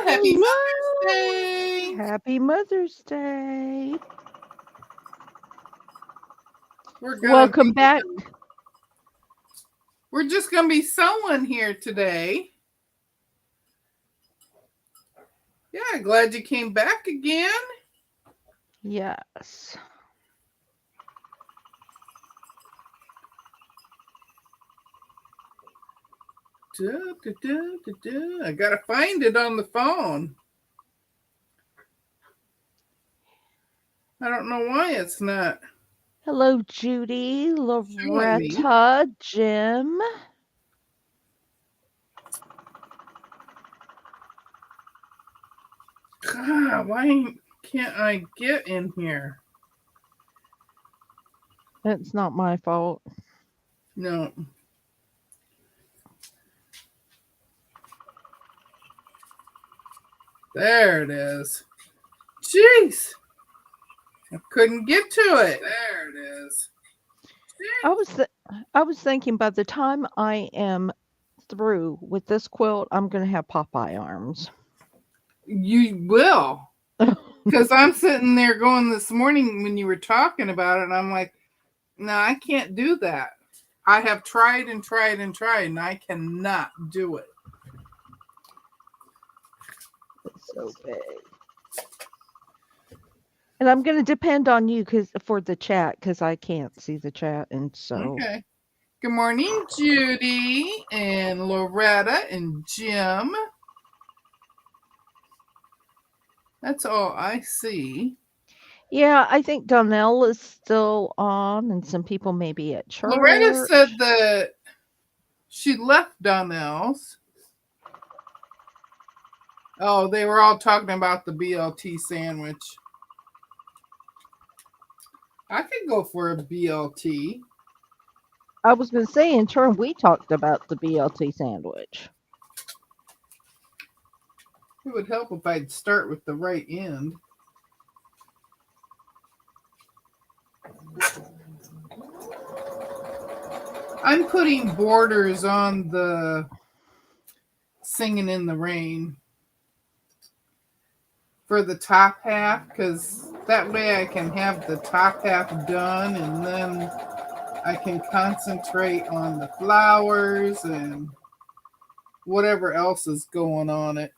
Happy Mother's Hello. Day. Happy Mother's Day. We're gonna Welcome be back. we're just gonna be sewing here today. Yeah, glad you came back again. Yes. I gotta find it on the phone. I don't know why it's not Hello, Judy, showing me. Loretta, Jim. God, why can't I get in here? It's not my fault. No. There it is. Jeez. I couldn't get to it. There it is. I was th- I was thinking by the time I am through with this quilt, I'm going to have Popeye arms. You will. Because I'm sitting there going this morning when you were talking about it, and I'm like, no, I can't do that. I have tried and tried and tried, and I cannot do it. It's so big. And I'm going to depend on you for the chat because I can't see the chat, and so Okay. Good morning, Judy and Loretta and Jim. That's all I see. yeah, I think Donnell is still on, and some people may be at Loretta said church. that she left Donnell's. Oh, they were all talking about the BLT sandwich. I could go for a BLT. I was going to say, in turn, we talked about the BLT sandwich. It would help if I'd start with the right end. I'm putting borders on the Singing in the Rain for the top half, because that way I can have the top half done and then I can concentrate on the flowers and whatever else is going on it.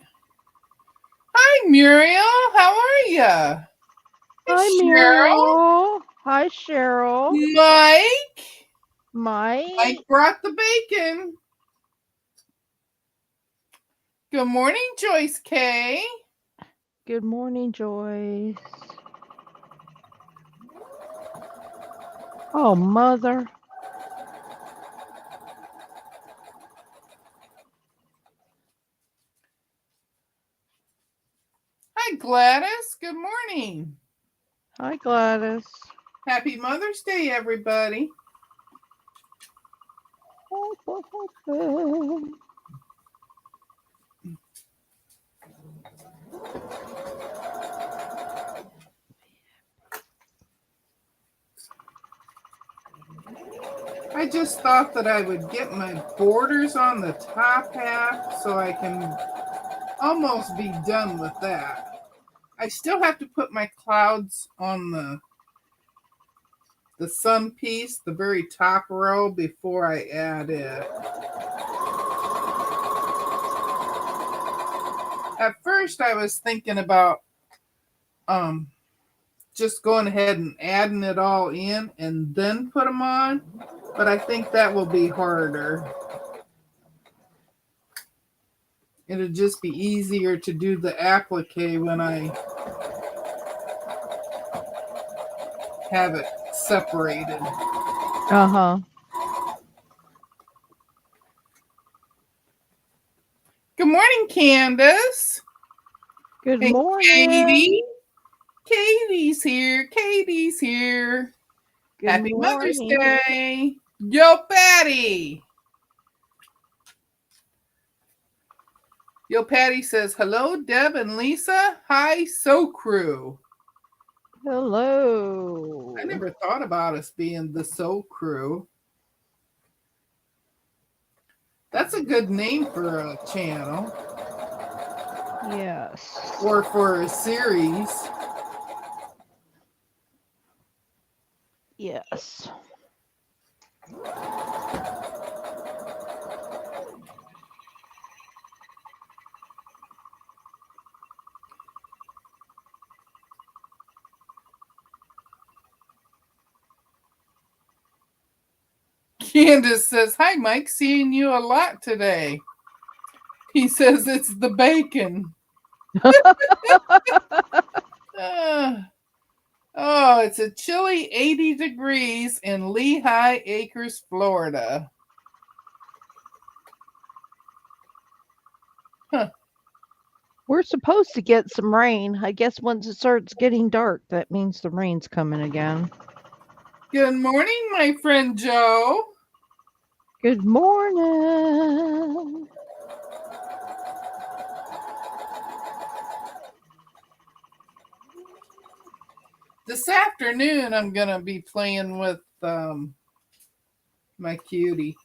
Hi, Muriel. How are you? Hi, Cheryl. Muriel. Hi, Cheryl. Mike. Mike Mike. brought the bacon. Good morning, Joyce K. Good morning, Joyce. Oh, Mother. Hi, Gladys. Good morning. Hi, Gladys. Happy Mother's Day, everybody. I just thought that I would get my borders on the top half so I can almost be done with that. I still have to put my clouds on the sun piece, the very top row, before I add it. At first I was thinking about just going ahead and adding it all in and then put them on, but I think that will be harder. It'll just be easier to do the applique when I have it separated. Uh-huh. Good morning, Candace. Good Hey, morning. Katie. Katie's here. Katie's here. Good Happy Mother's morning. Day. Yo, Patty. Yo, Patty says, hello, Deb and Lisa. Hi, So Crew. Hello. I never thought about us being the So Crew. That's a good name for a channel. Yes. or for a series. Yes. Candace says, "Hi, Mike. Seeing you a lot today." He says it's the bacon. Uh, oh, it's a chilly 80 degrees in Lehigh Acres, Florida. Huh. We're supposed to get some rain. I guess once it starts getting dark, that means the rain's coming again. Good morning, my friend Joe. Good morning. This afternoon, I'm going to be playing with my cutie.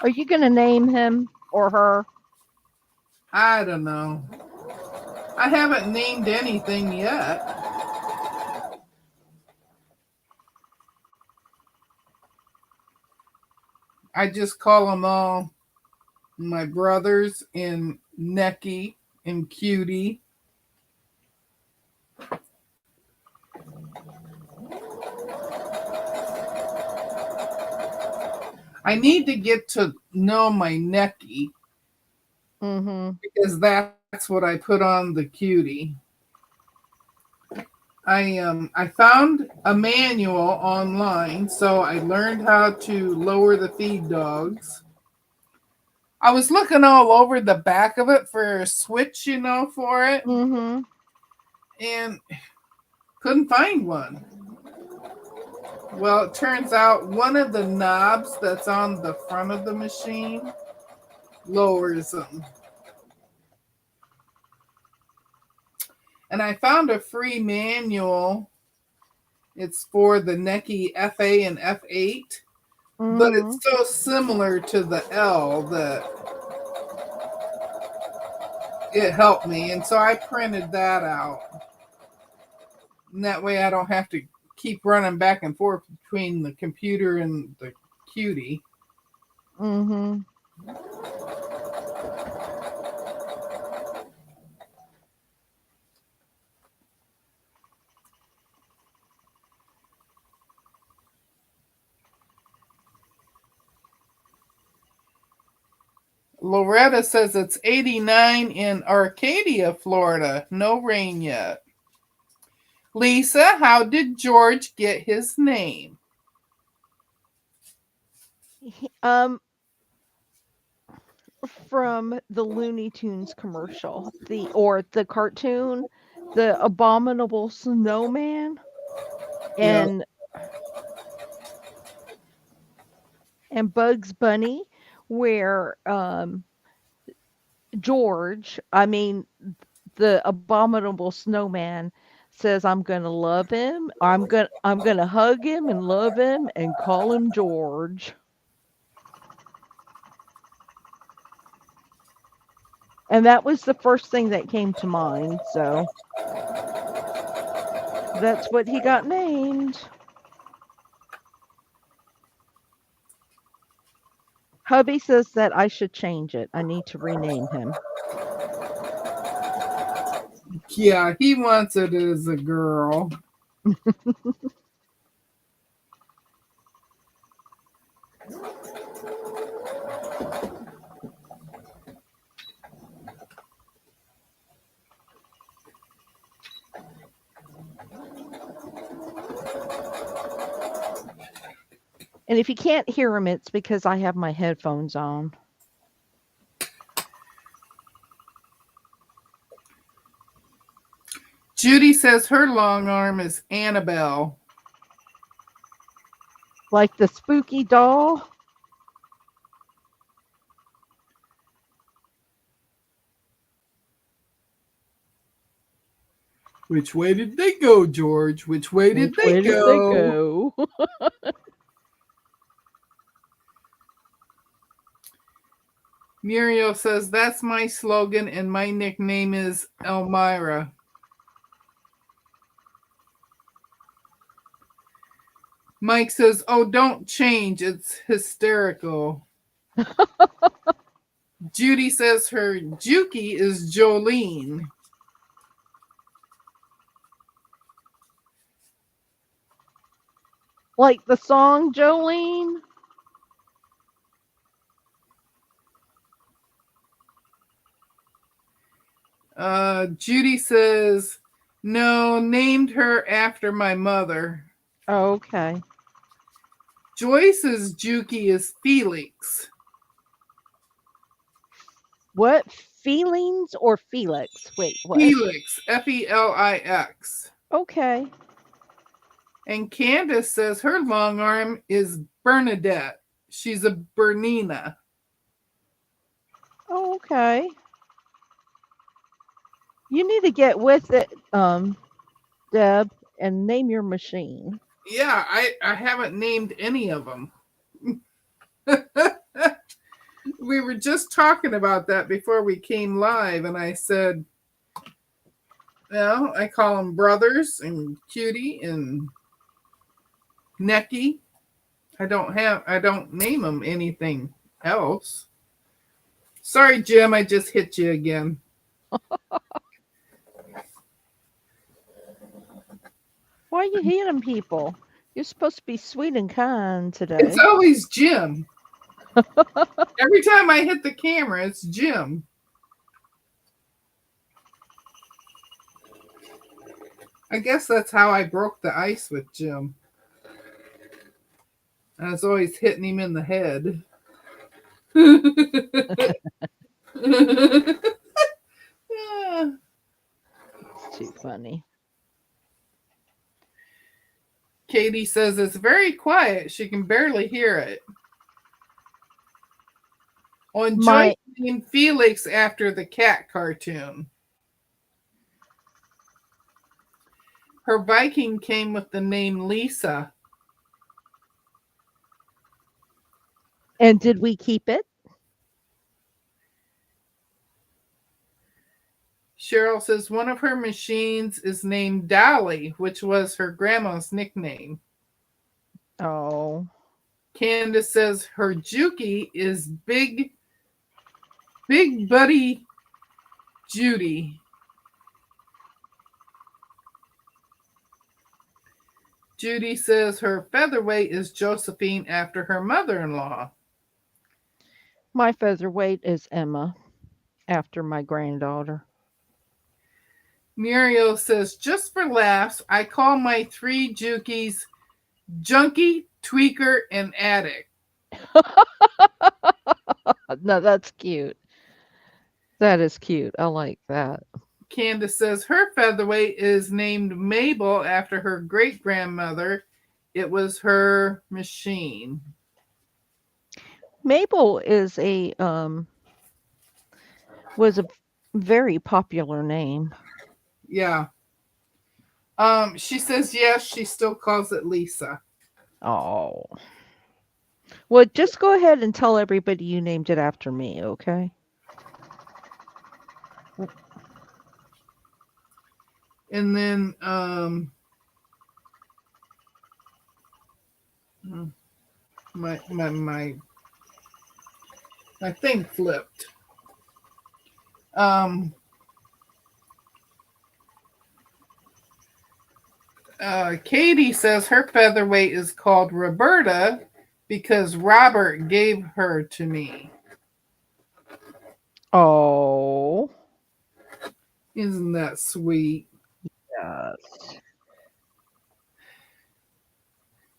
Are you going to name him or her? I don't know. I haven't named anything yet. I just call them all my brothers in Necky and Cutie. I need to get to know my Necky Mm-hmm. because that's what I put on the cutie. I found a manual online, so I learned how to lower the feed dogs. I was looking all over the back of it for a switch, for it, Mm-hmm. and couldn't find one. Well, it turns out one of the knobs that's on the front of the machine lowers them. And I found a free manual. It's for the Necky FA and F8, but Mm-hmm. it's so similar to the L that it helped me. And so I printed that out. And that way I don't have to keep running back and forth between the computer and the cutie. Mm-hmm. Loretta says it's 89 in Arcadia, Florida. No rain yet. Lisa, how did George get his name? Um, from the Looney Tunes commercial, the cartoon, the abominable snowman, Yeah. and Bugs Bunny, where I mean the abominable snowman says I'm going to love him, I'm going to hug him and love him and call him George. And that was the first thing that came to mind, so that's what he got named. Hubby says that I should change it. I need to rename him. Yeah, he wants it as a girl. And if you can't hear him, it's because I have my headphones on. Judy says her long arm is Annabelle. Like the spooky doll. Which way did they go, George? Which way did Which they way did they go? go? Muriel says, that's my slogan and my nickname is Elmira. Mike says, oh, don't change. It's hysterical. Judy says her Juki is Jolene. Like the song Jolene? Judy says, no, named her after my mother. Okay. Joyce's Juki is Felix. What? Feelings or Felix? Wait, what? Felix, Felix. Okay. And Candace says her long arm is Bernadette. She's a Bernina. Oh, okay. You need to get with it, Deb, and name your machine. Yeah, I haven't named any of them. We were just talking about that before we came live, and I said, well, I call them brothers and cutie and necky. I don't name them anything else. Sorry, Jim, I just hit you again. Why are you hitting people? You're supposed to be sweet and kind It's today. always Jim. Every time I hit the camera, it's Jim. I guess that's how I broke the ice with Jim. I was always hitting him in the head. It's too funny. Katie says it's very quiet. She can barely hear it. On Joyce My named Felix after the cat cartoon. Her Viking came with the name Lisa. and did we keep it? Cheryl says one of her machines is named Dolly, which was her grandma's nickname. Oh. Candace says her Juki is Big Buddy Judy. Judy says her featherweight is Josephine after her mother-in-law. My featherweight is Emma, after my granddaughter. Muriel says, just for laughs, I call my three Jukies Junkie, Tweaker, and Addict. No, that's cute. That is cute. I like that. Candace says her featherweight is named Mabel after her great grandmother. It was her machine. Mabel was a very popular name. Yeah. She says yes, she still calls it Lisa. Oh. Well, just go ahead and tell everybody you named it after me, okay? And then my thing flipped. Um Katie says her featherweight is called Roberta because Robert gave her to me. Oh. Isn't that sweet? Yes.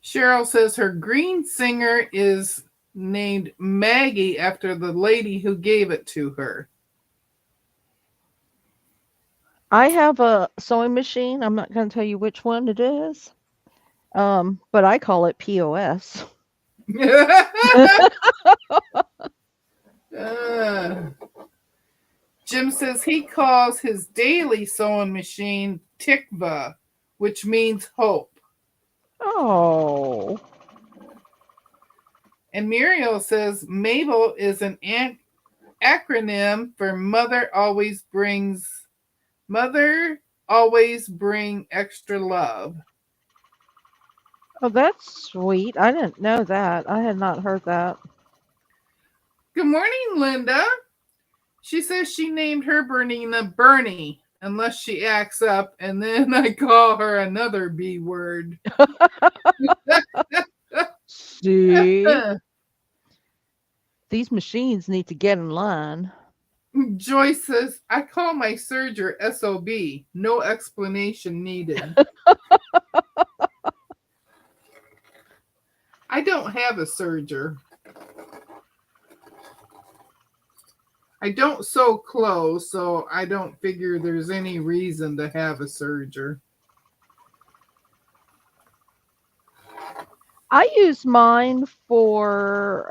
Cheryl says her green singer is named Maggie after the lady who gave it to her. I have a sewing machine. I'm not going to tell you which one it is. But I call it POS. Uh, Jim says he calls his daily sewing machine Tikva, which means hope. Oh. And Muriel says Mabel is an acronym for Mother always bring extra love. Oh, that's sweet. I didn't know that. I had not heard that. Good morning, Linda. She says she named her Bernina Bernie, unless she acts up, and then I call her another B word. See? These machines need to get in line. Joyce says, I call my serger SOB. No explanation needed. I don't have a serger. I don't sew clothes, so I don't figure there's any reason to have a serger. I use mine for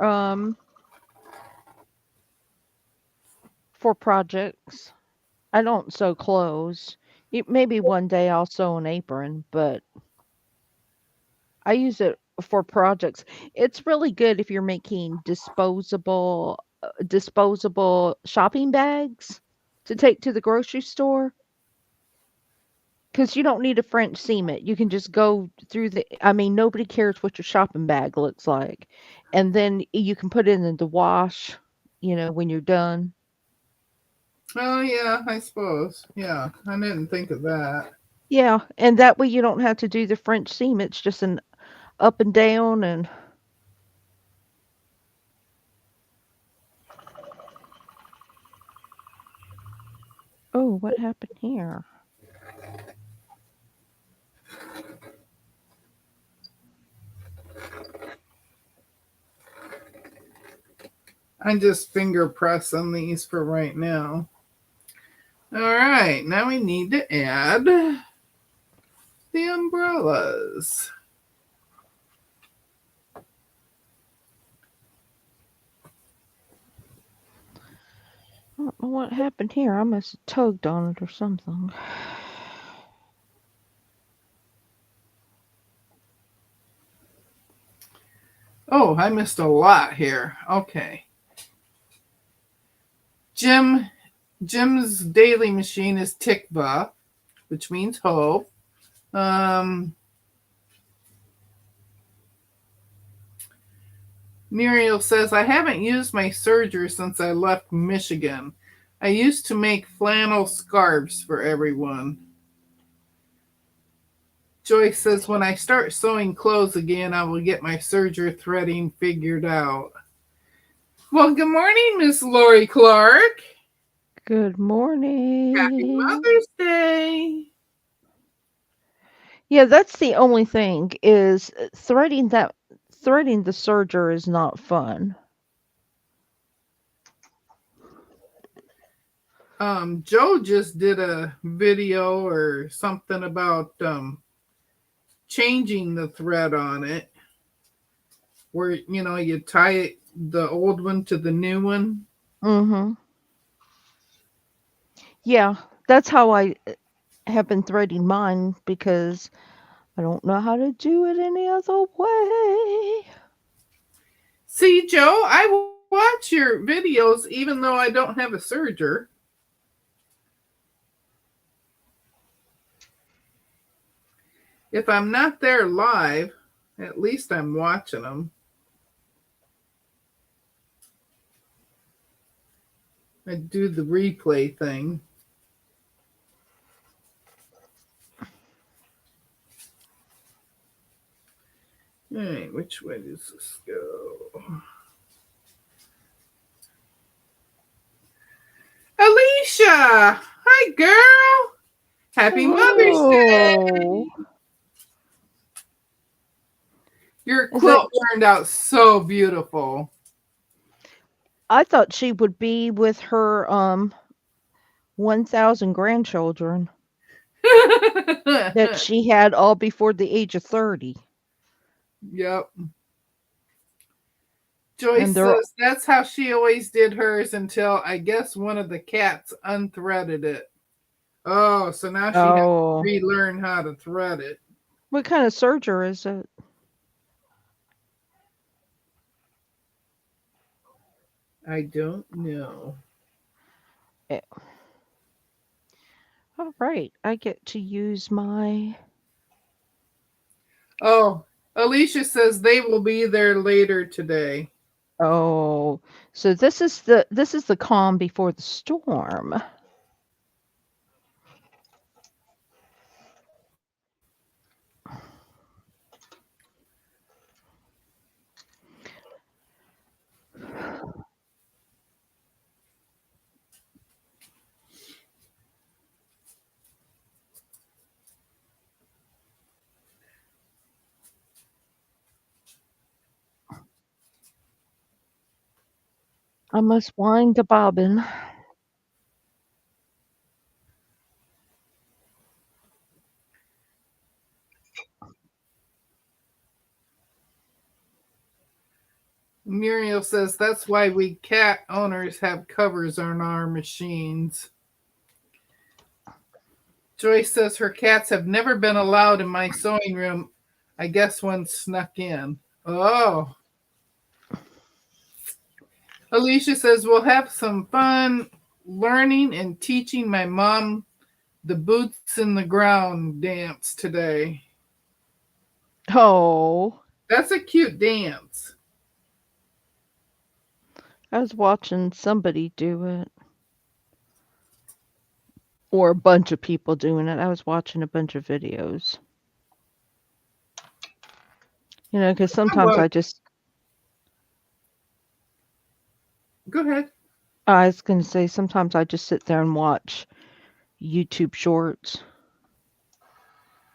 projects. I don't sew clothes. Maybe one day I'll sew an apron, but I use it for projects. It's really good if you're making disposable shopping bags to take to the grocery store. Because you don't need a French seam it. You can just go through I mean, nobody cares what your shopping bag looks like. And then you can put it in the wash, when you're done. Oh, yeah, I suppose. Yeah, I didn't think of that. Yeah, and that way you don't have to do the French seam. It's just an up and down and oh, what happened here? I'm just finger pressing these for right now. All right, now we need to add the umbrellas. I don't know what happened here. I must have tugged on it or something. Oh, I missed a lot here. Okay. Jim's daily machine is tikva, which means hope. Um, Muriel says, I haven't used my serger since I left Michigan. I used to make flannel scarves for everyone. Joyce says, when I start sewing clothes again, I will get my serger threading figured out. Well, good morning, Miss Lori Clark. Good Happy morning. Mother's Day. Yeah, that's the only thing is threading the serger is not fun. Joe just did a video or something about changing the thread on it, where you tie it, the old one to the new one. Mhm. Yeah, that's how I have been threading mine because I don't know how to do it any other way. See, Joe, I watch your videos even though I don't have a serger. If I'm not there live, at least I'm watching them. I do the replay thing. All right, which way does this go? Alicia! Hi, girl! Happy Mother's Oh, Day! Your is that? quilt turned out so beautiful. I thought she would be with her 1,000 grandchildren that she had all before the age of 30, Yep. and Joyce they're says that's how she always did hers until I guess one of the cats unthreaded it. Oh, so now she has to oh, relearn how to thread it. what kind of serger is it? I don't know. Eh, all right, I get to use my. Oh, Alicia says they will be there later today. Oh, so this is the calm before the storm. I must wind the bobbin. Muriel says that's why we cat owners have covers on our machines. Joyce says her cats have never been allowed in my sewing room. I guess one snuck in. Oh. Alicia says we'll have some fun learning and teaching my mom the boots in the ground dance today. Oh, That's a cute dance. I was watching somebody do it, or a bunch of people doing it. I was watching a bunch of videos. Because I sometimes was. I just, Go ahead. I was going to say, sometimes I just sit there and watch YouTube shorts.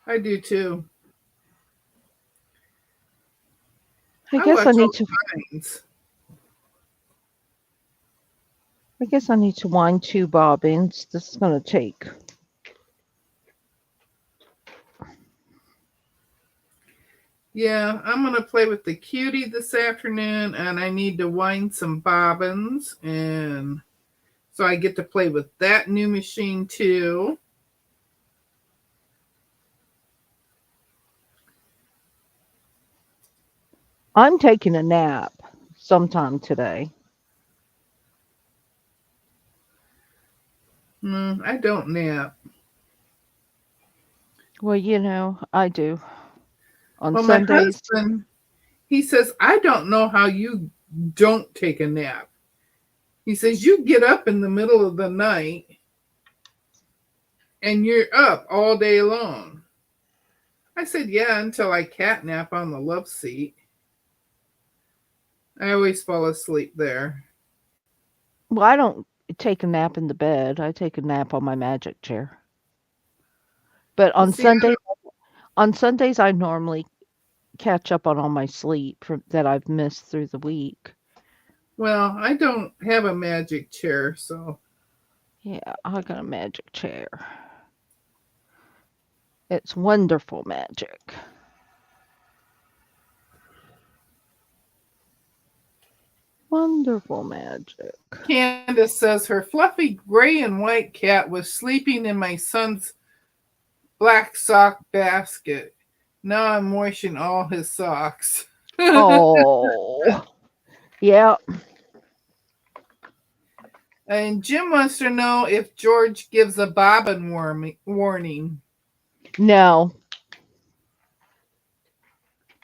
I do too. I I guess I watch need all to, kinds. I guess I need to wind two bobbins. This is going to take. Yeah, I'm gonna play with the cutie this afternoon, and I need to wind some bobbins, and so I get to play with that new machine too. I'm taking a nap sometime today. I don't nap. Well, I do. On Well, my Sundays, husband, he says I don't know how you don't take a nap. He says you get up in the middle of the night and you're up all day long. I said, yeah, until I catnap on the love seat. I always fall asleep there. well, I don't take a nap in the bed. I take a nap on my magic chair. But But see, on Sundays, I normally catch up on all my sleep that I've missed through the week. well, I don't have a magic chair, so Yeah, I got a magic chair. It's wonderful magic. Wonderful magic. Candace says her fluffy gray and white cat was sleeping in my son's black sock basket. Now I'm washing all his socks. Oh, yeah. And Jim wants to know if George gives a bobbin warning. No.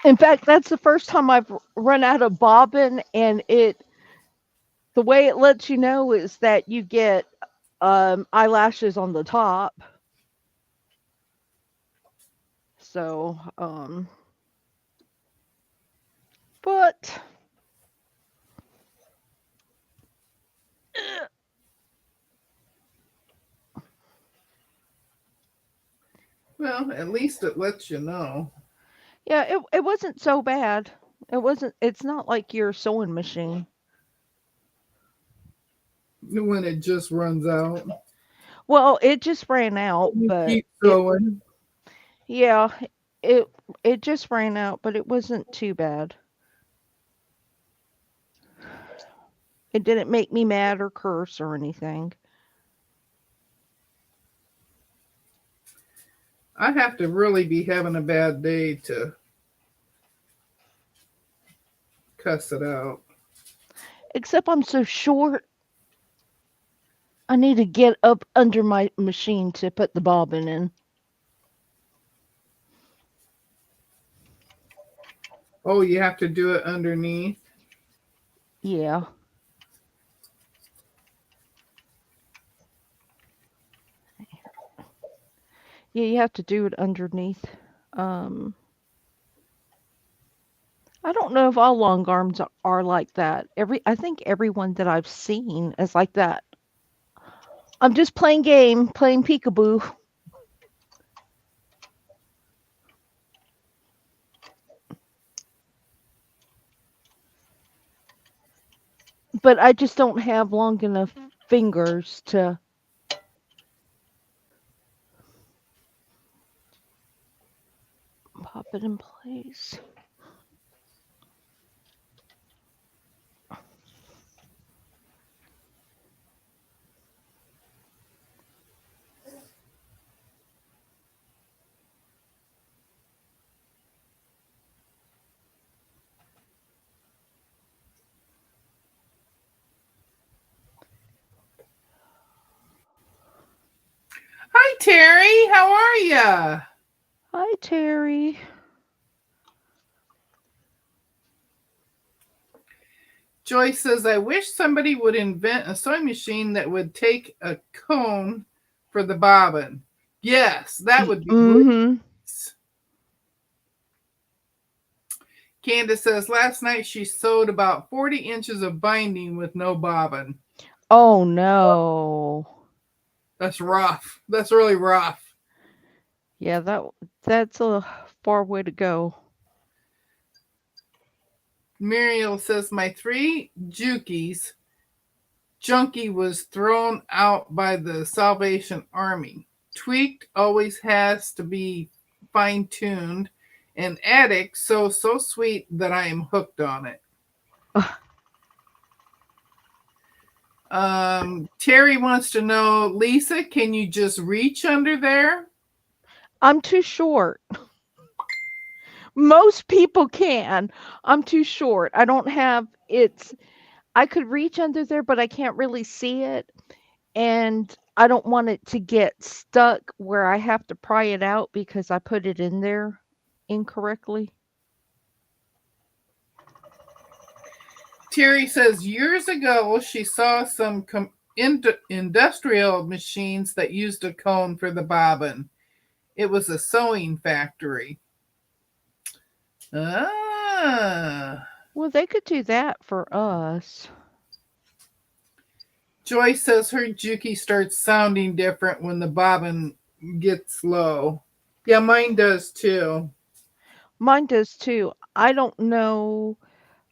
In fact, that's the first time I've run out of bobbin, and the way it lets you know is that you get eyelashes on the top. So, but Well, at least it lets you know yeah, it wasn't so bad. It's not like your sewing machine. when it just runs out. Well, it just ran out, You but keep sewing. yeah, it it just ran out, but it wasn't too bad. It didn't make me mad or curse or anything. I have to really be having a bad day to cuss it out. Except I'm so short, I need to get up under my machine to put the bobbin in. Oh, you have to do it underneath. Yeah. Yeah, you have to do it underneath. Um, I don't know if all long arms are like that. I think everyone that I've seen is like that. I'm just playing peekaboo. But I just don't have long enough fingers to pop it in place. Hi, Terry. How are ya? Hi, Terry. Joyce says, I wish somebody would invent a sewing machine that would take a cone for the bobbin. Yes, that would be great. Mm-hmm. Candace says, last night she sewed about 40 inches of binding with no bobbin. Oh no. That's rough. That's really rough. Yeah, that's a far way to go. Muriel says, my three Jukies junkie was thrown out by the Salvation Army. Tweaked always has to be fine tuned, and Addict so sweet that I am hooked on it. Terry wants to know, Lisa, can you just reach under there? I'm too short. Most people can. I'm too short. I don't have it's I could reach under there, but I can't really see it. And I don't want it to get stuck where I have to pry it out because I put it in there incorrectly. Terry says years ago she saw some industrial machines that used a cone for the bobbin. It was a sewing factory. Ah. Well, they could do that for us. Joy says her Juki starts sounding different when the bobbin gets low. Yeah, mine does too. Mine does too. I don't know.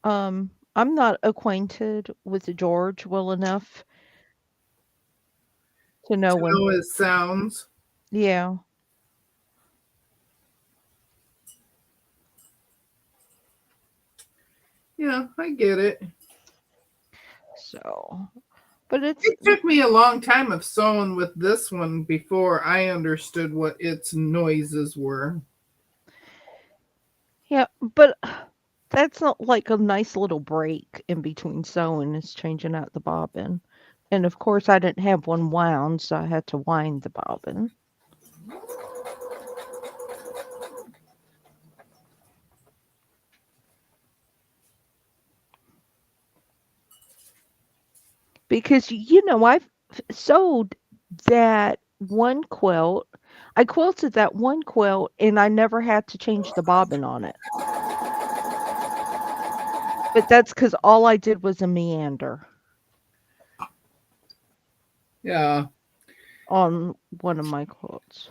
I'm not acquainted with George well enough to know To when. know it sounds. Yeah. Yeah, I get it. So, but it's It took me a long time of sewing with this one before I understood what its noises were. yeah, but that's not like a nice little break in between sewing is changing out the bobbin. And of course, I didn't have one wound, so I had to wind the bobbin. Because, I've sewed that one quilt. I quilted that one quilt and I never had to change the bobbin on it. But that's because all I did was a meander Yeah. on one of my quilts.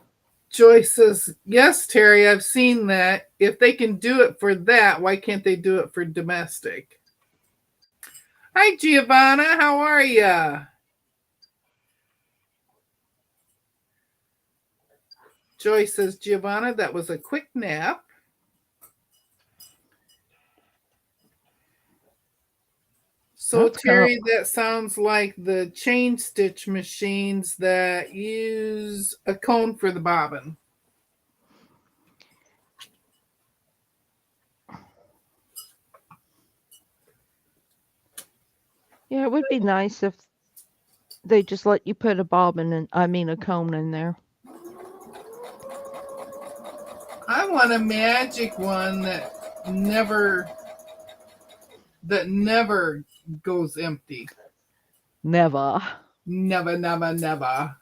Joy says, yes, Terry, I've seen that. If they can do it for that, why can't they do it for domestic? Hi, Giovanna. How are ya? Joy says, Giovanna, that was a quick nap. So, That's kind of Terry, that sounds like the chain stitch machines that use a cone for the bobbin. Yeah, it would be nice if they just let you put a bobbin in, I mean, a cone in there. I want a magic one never that never goes empty. Never. Never, never, never.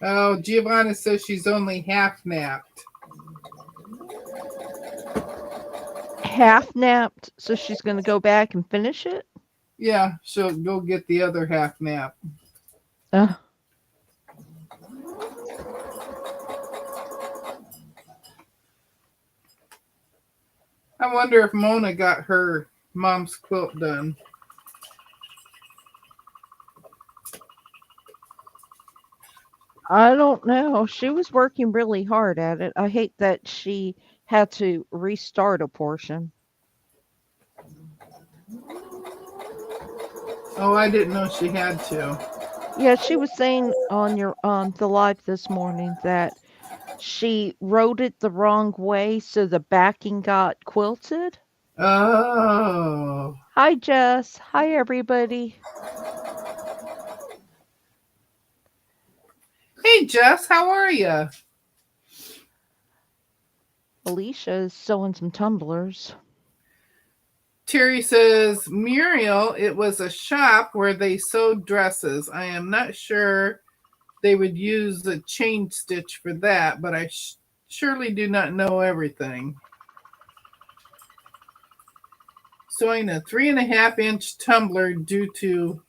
Oh, Giovanna says she's only half napped. Half napped, so she's going to go back and finish it? Yeah, she'll go get the other half nap. Uh, I wonder if Mona got her mom's quilt done. I don't know. She was working really hard at it. I hate that she had to restart a portion. Oh, I didn't know she had to. Yeah, she was saying on your the live this morning that she wrote it the wrong way, so the backing got quilted. Oh. Hi, Jess. Hi, everybody. Hey, Jess, how are you? Alicia is sewing some tumblers. Terry says, Muriel, it was a shop where they sewed dresses. I am not sure they would use a chain stitch for that, but I surely do not know everything. Sewing a 3.5-inch tumbler due to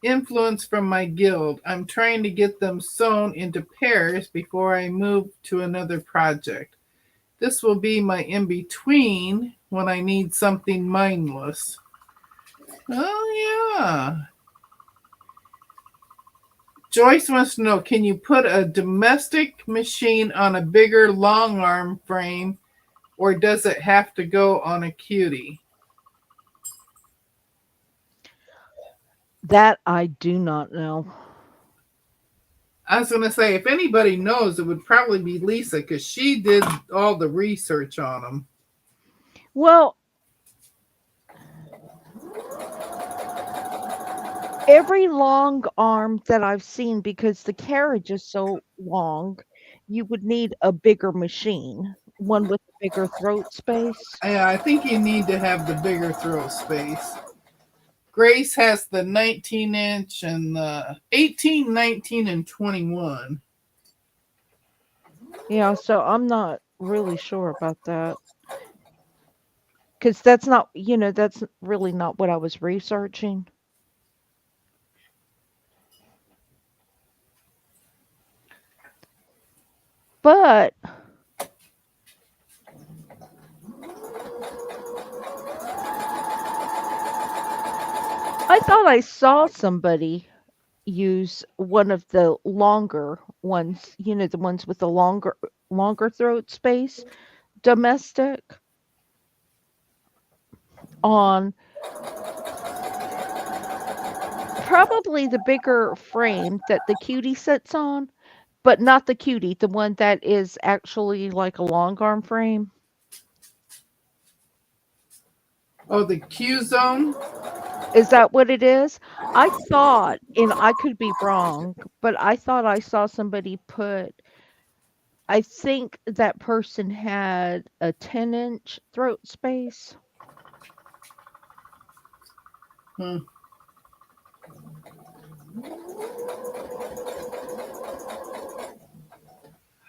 influence from my guild. I'm trying to get them sewn into pairs before I move to another project. This will be my in between when I need something mindless. Oh, yeah. Joyce wants to know, can you put a domestic machine on a bigger long arm frame, or does it have to go on a cutie? That I do not know. I was going to say, if anybody knows, it would probably be Lisa because she did all the research on them. Well, every long arm that I've seen, because the carriage is so long, you would need a bigger machine, one with a bigger throat space. I think you need to have the bigger throw space. Grace has the 19-inch and the 18, 19, and 21. Yeah, so I'm not really sure about that. Because that's not, that's really not what I was researching. But I thought I saw somebody use one of the longer ones, the ones with the longer throat space, domestic, on probably the bigger frame that the cutie sits on, but not the cutie, the one that is actually like a long arm frame. Oh, the Q zone? Is that what it is? I thought, and I could be wrong, but I thought I saw somebody put, I think that person had a 10-inch throat space. Hmm.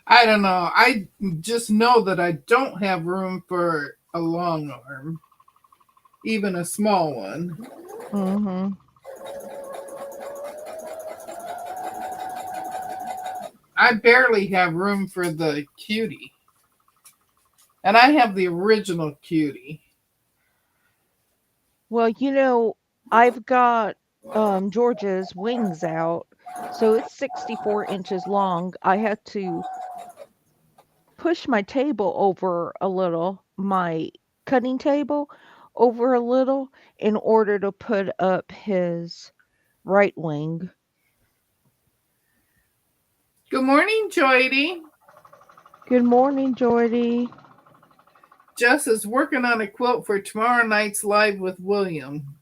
I don't know. I just know that I don't have room for a long arm, even a small one. Mm-hmm. I barely have room for the cutie. And I have the original cutie. Well, I've got George's wings out, so it's 64 inches long. I had to push my table over a little, my cutting table over a little, in order to put up his right wing. Good morning, Joydy. Good morning, Jordy. Jess is working on a quilt for tomorrow night's live with William.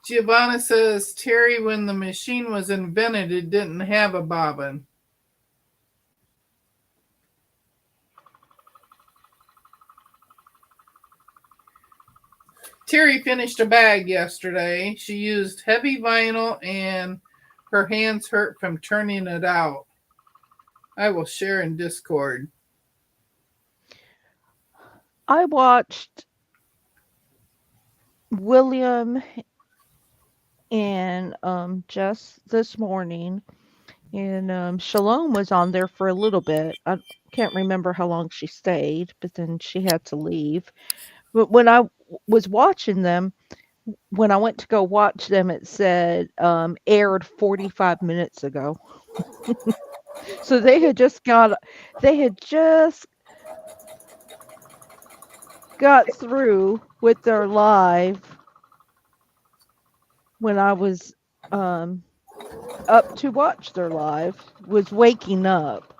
Giovanna says, Terry, when the machine was invented, it didn't have a bobbin. Terry finished a bag yesterday. She used heavy vinyl and her hands hurt from turning it out. I will share in Discord. I watched William and Jess this morning, and Shalom was on there for a little bit. I can't remember how long she stayed, but then she had to leave. But when I was watching them, when I went to go watch them, it said aired 45 minutes ago. So they had just got through with their live when I was um up to watch their live, was waking up.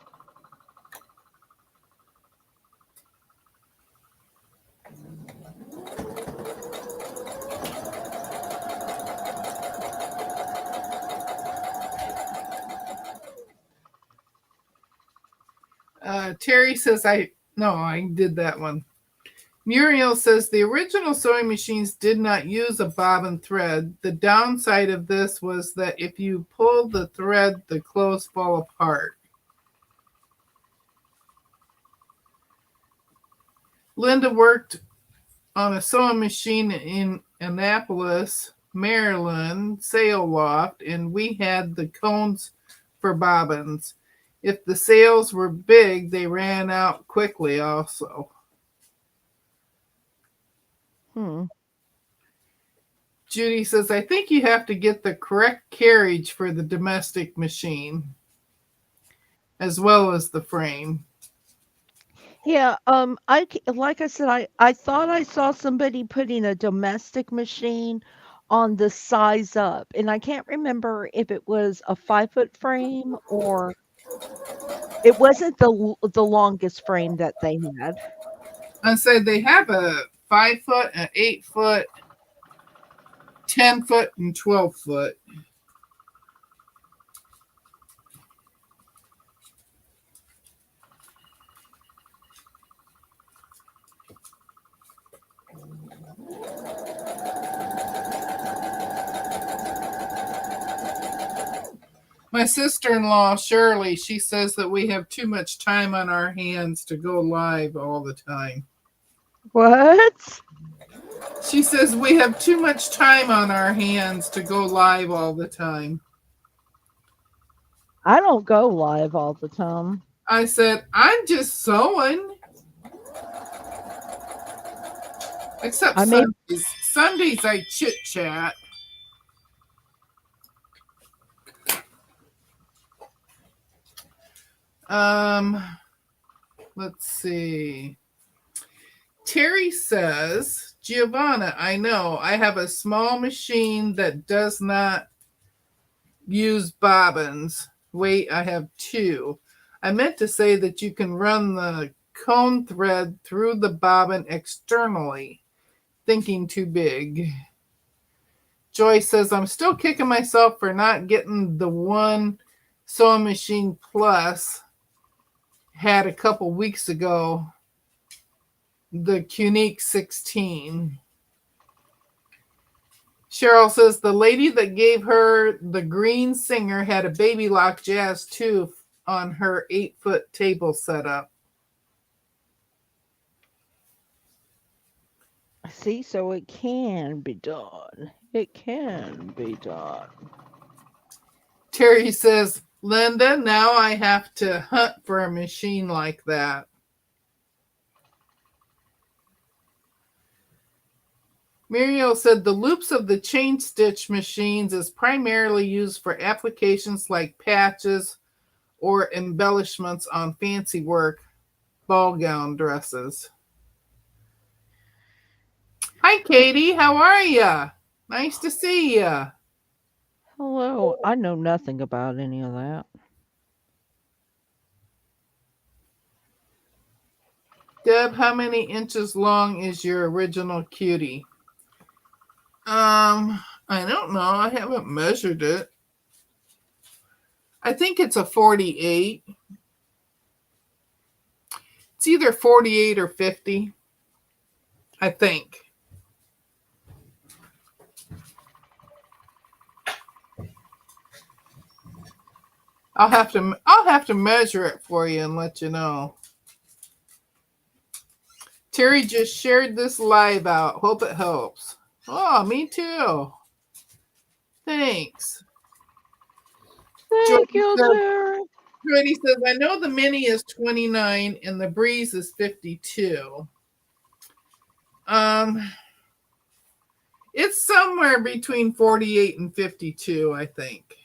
Terry says, I did that one. Muriel says the original sewing machines did not use a bobbin thread. The downside of this was that if you pull the thread, the clothes fall apart. Linda worked on a sewing machine in Annapolis, Maryland, sail loft, and we had the cones for bobbins. If the sails were big, they ran out quickly also. Hmm. Judy says, I think you have to get the correct carriage for the domestic machine, as well as the frame. Yeah, like I said, I thought I saw somebody putting a domestic machine on the size up, and I can't remember if it was a 5 foot frame or it wasn't the longest frame that they had. I said they have a 5 foot, an 8 foot, 10 foot, and 12 foot. My sister in law, Shirley, she says that we have too much time on our hands to go live all the time. What? She says we have too much time on our hands to go live all the time. I don't go live all the time. I said, I'm just sewing. Except I may Sundays. Sundays I chit chat. Um, let's see. Terry says, Giovanna, I know I have a small machine that does not use bobbins. Wait, I have two. I meant to say that you can run the cone thread through the bobbin externally. Thinking too big. Joy says, I'm still kicking myself for not getting the one sewing machine plus had a couple weeks ago, the Cunique 16. Cheryl says the lady that gave her the green singer had a baby lock jazz too on her 8 foot table setup. see, so it can be done. It can be done. Terry says, Linda, now I have to hunt for a machine like that. Muriel said the loops of the chain stitch machines is primarily used for applications like patches or embellishments on fancy work, ball gown dresses. Hi, Katie. How are ya? Nice to see ya. Hello. I know nothing about any of that. Deb, how many inches long is your original cutie? I don't know. I haven't measured it. I think it's a 48. It's either 48 or 50, I think. I'll have to measure it for you and let you know. Terry just shared this live out. Hope it helps. Oh, me too. Thanks. Thank Jordy you, says, Terry. Jordy says, I know the mini is 29 and the breeze is 52. Um, it's somewhere between 48 and 52, I think.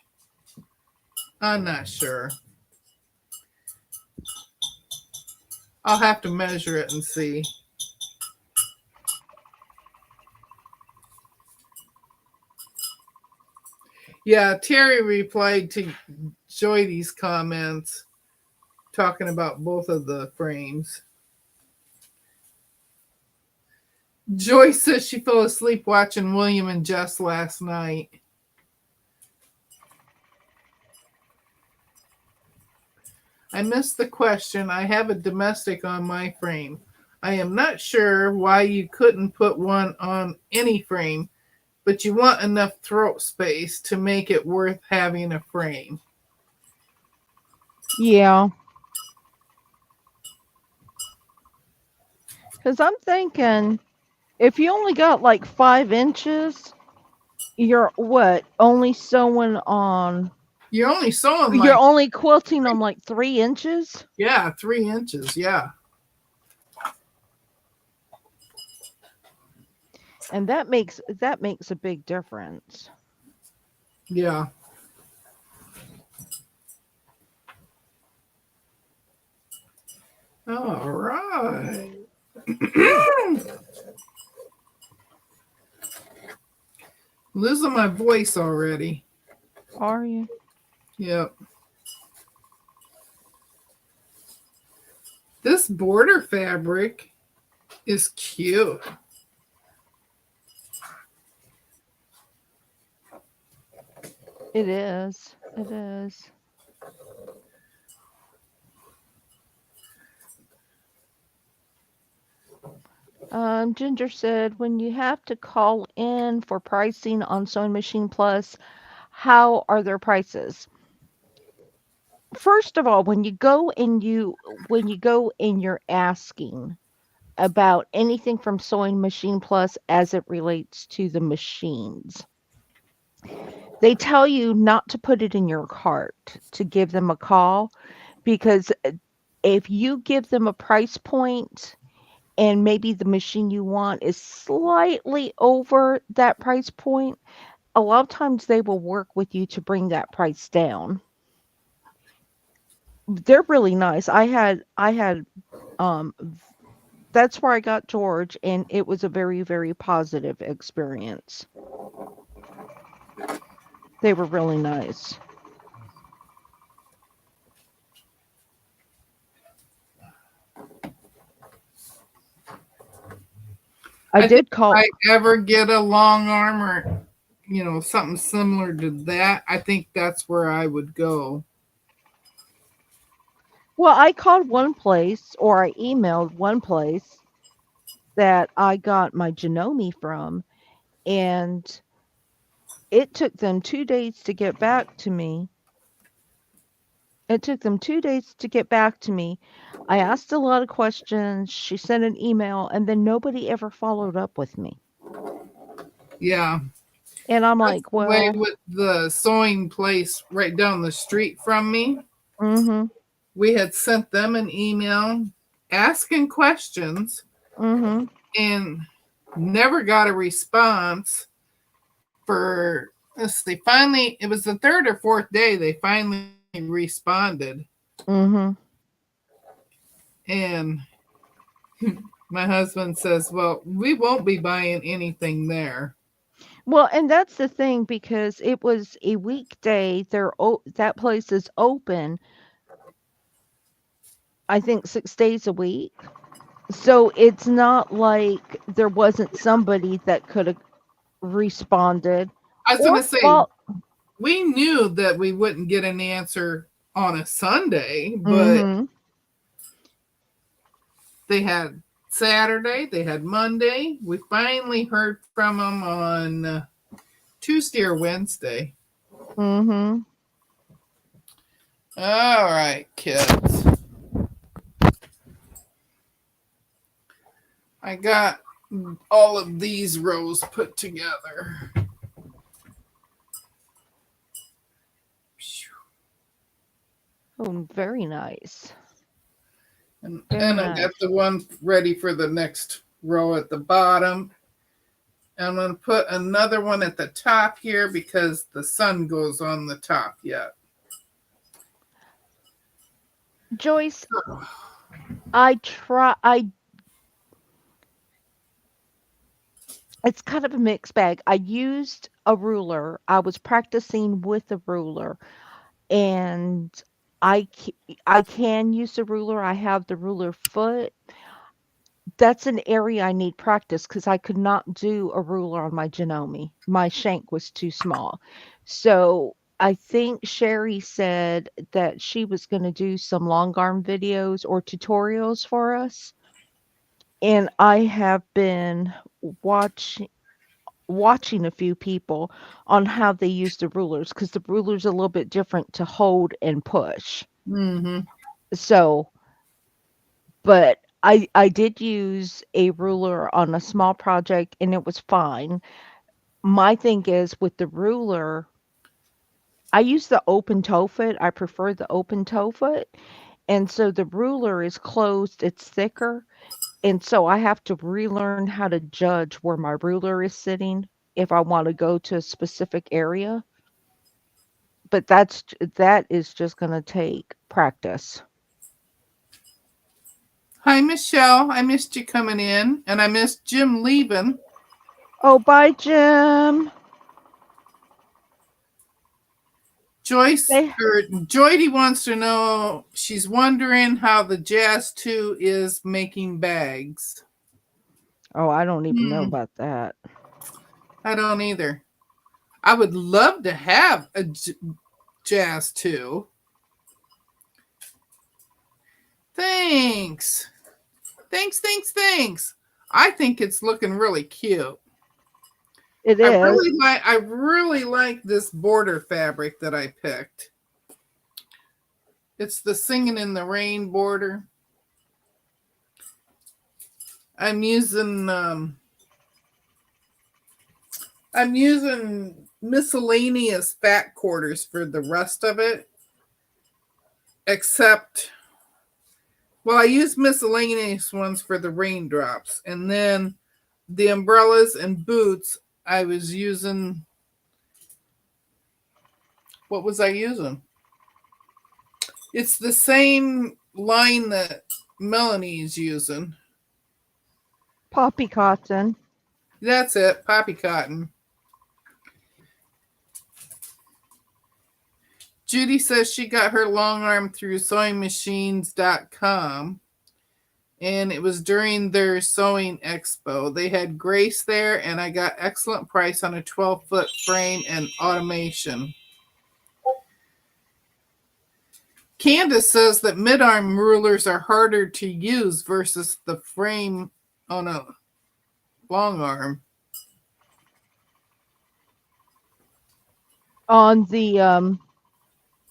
I'm not sure. I'll have to measure it and see. Yeah, Terry replied to Joydy's comments talking about both of the frames. Joy says she fell asleep watching William and Jess last night. I missed the question. I have a domestic on my frame. I am not sure why you couldn't put one on any frame, but you want enough throat space to make it worth having a frame. Yeah, because I'm thinking if you only got like 5 inches, you're what? Only sewing on. You're only sewing You're like, only quilting on like 3 inches, yeah, 3 inches. Yeah. and that makes a big difference. Yeah. All right. Losing my voice already. Are you? Yep. This border fabric is cute. It is. It is. Ginger said, when you have to call in for pricing on Sewing Machine Plus, how are their prices? First of all, when you go and you're asking about anything from Sewing Machine Plus as it relates to the machines, they tell you not to put it in your cart, to give them a call, because if you give them a price point and maybe the machine you want is slightly over that price point, a lot of times they will work with you to bring that price down. They're really nice. I had that's where I got George, and it was a very, very positive experience. They were really nice. I I think did if call. I ever get a long arm or, something similar to that, I think that's where I would go. Well, I called one place, or I emailed one place that I got my Janome from, and it took them 2 days to get back to me. It took them 2 days to get back to me. I asked a lot of questions. She sent an email, and then nobody ever followed up with me. Yeah. And I'm That's like, the way well, with the sewing place right down the street from me. mm-hmm, We had sent them an email asking questions mm-hmm, and never got a response for, let's see, finally, it was the third or fourth day they finally responded. mm-hmm. And my husband says, well, we won't be buying anything there. Well, and that's the thing because it was a weekday. That place is open, I think 6 days a week. So it's not like there wasn't somebody that could have responded I was or gonna say fault. we knew that we wouldn't get an answer on a Sunday, but Mhm. they had Saturday, they had Monday. We finally heard from them on Tuesday or Wednesday. Mhm. All right, kids. I got all of these rows put together. Oh, very nice. And Very I got nice. the one ready for the next row at the bottom. I'm going to put another one at the top here because the sun goes on the top yet. Joyce, I try I it's kind of a mixed bag. I used a ruler. I was practicing with a ruler and I can use the ruler. I have the ruler foot. That's an area I need practice because I could not do a ruler on my Janome. My shank was too small. So I think Sherry said that she was going to do some long arm videos or tutorials for us. And I have been watch, watching a few people on how they use the rulers because the ruler's a little bit different to hold and push. Mm-hmm. So, but I did use a ruler on a small project and it was fine. My thing is with the ruler, I use the open toe foot. I prefer the open toe foot. And so the ruler is closed, it's thicker. And so I have to relearn how to judge where my ruler is sitting if I want to go to a specific area. But that is just going to take practice. Hi, Michelle. I missed you coming in, and I missed Jim leaving. Oh, bye, Jim. Joyce Say, or Joydy wants to know. She's wondering how the Jazz 2 is making bags. oh, I don't even know Hmm, about that. I don't either. I would love to have a Jazz 2. Thanks. Thanks. I think it's looking really cute. It I is. really like this border fabric that I picked. It's the Singing in the Rain border. I'm using I'm using miscellaneous fat quarters for the rest of it, except well, I use miscellaneous ones for the raindrops, and then the umbrellas and boots. I was using what was I using? It's the same line that Melanie's using. Poppy cotton. That's it, poppy cotton. Judy says she got her long arm through sewingmachines.com, and it was during their sewing expo. They had Grace there, and I got excellent price on a 12-foot frame and automation. Candace says that mid-arm rulers are harder to use versus the frame on a long arm. On the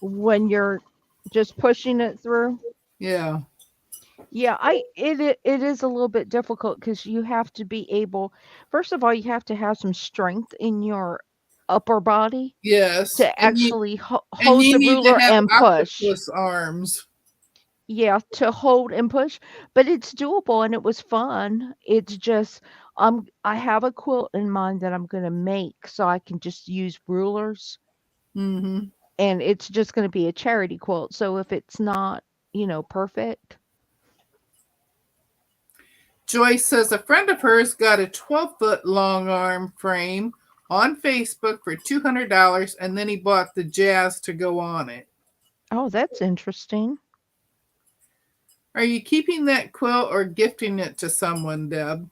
when you're just pushing it through. Yeah. Yeah, it is a little bit difficult because you have to be able. First of all, you have to have some strength in your upper body Yes. to actually And hold you the need to ruler have and push. octopus arms. Yeah, to hold and push, but it's doable and it was fun. It's just I have a quilt in mind that I'm going to make so I can just use rulers Mm-hmm. and it's just going to be a charity quilt. So if it's not, perfect. Joyce says a friend of hers got a 12-foot long arm frame on Facebook for $200, and then he bought the jazz to go on it. Oh, that's interesting. Are you keeping that quilt or gifting it to someone, Deb?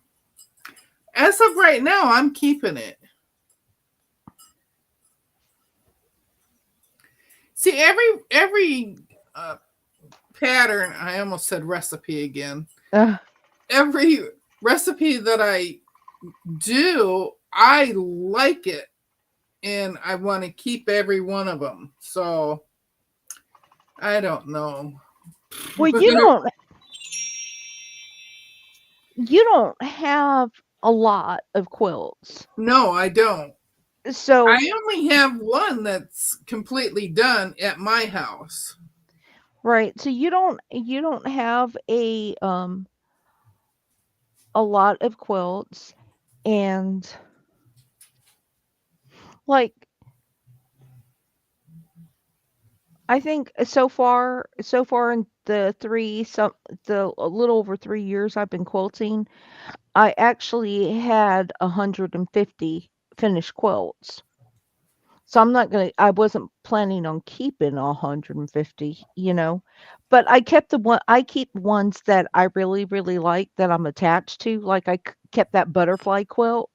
As of right now, I'm keeping it. See, every pattern, I almost said recipe again. Uh, Every recipe that I do, I like it and I want to keep every one of them. So I don't know. well, you don't have a lot of quilts. No, I don't. So, I only have one that's completely done at my house. right. So you don't have a lot of quilts, and like I think so far in the a little over 3 years I've been quilting, I actually had 150 finished quilts. So I wasn't planning on keeping 150, but I keep ones that I really, really like that I'm attached to. Like kept that butterfly quilt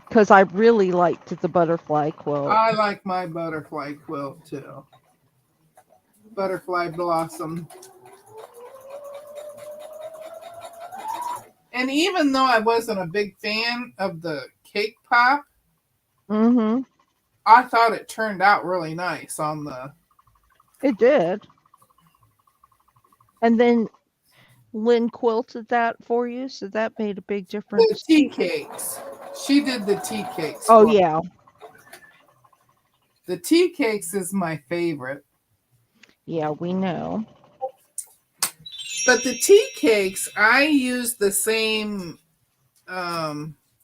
because I really liked the butterfly quilt. I like my butterfly quilt too. Butterfly blossom. And even though I wasn't a big fan of the cake pop, Mm-hmm. I thought it turned out really nice on It did. And then Lynn quilted that for you, so that made a big the difference tea too. cakes. She did the tea cakes Oh for me. yeah. The tea cakes is my favorite. Yeah, we know. But the tea cakes, I use the same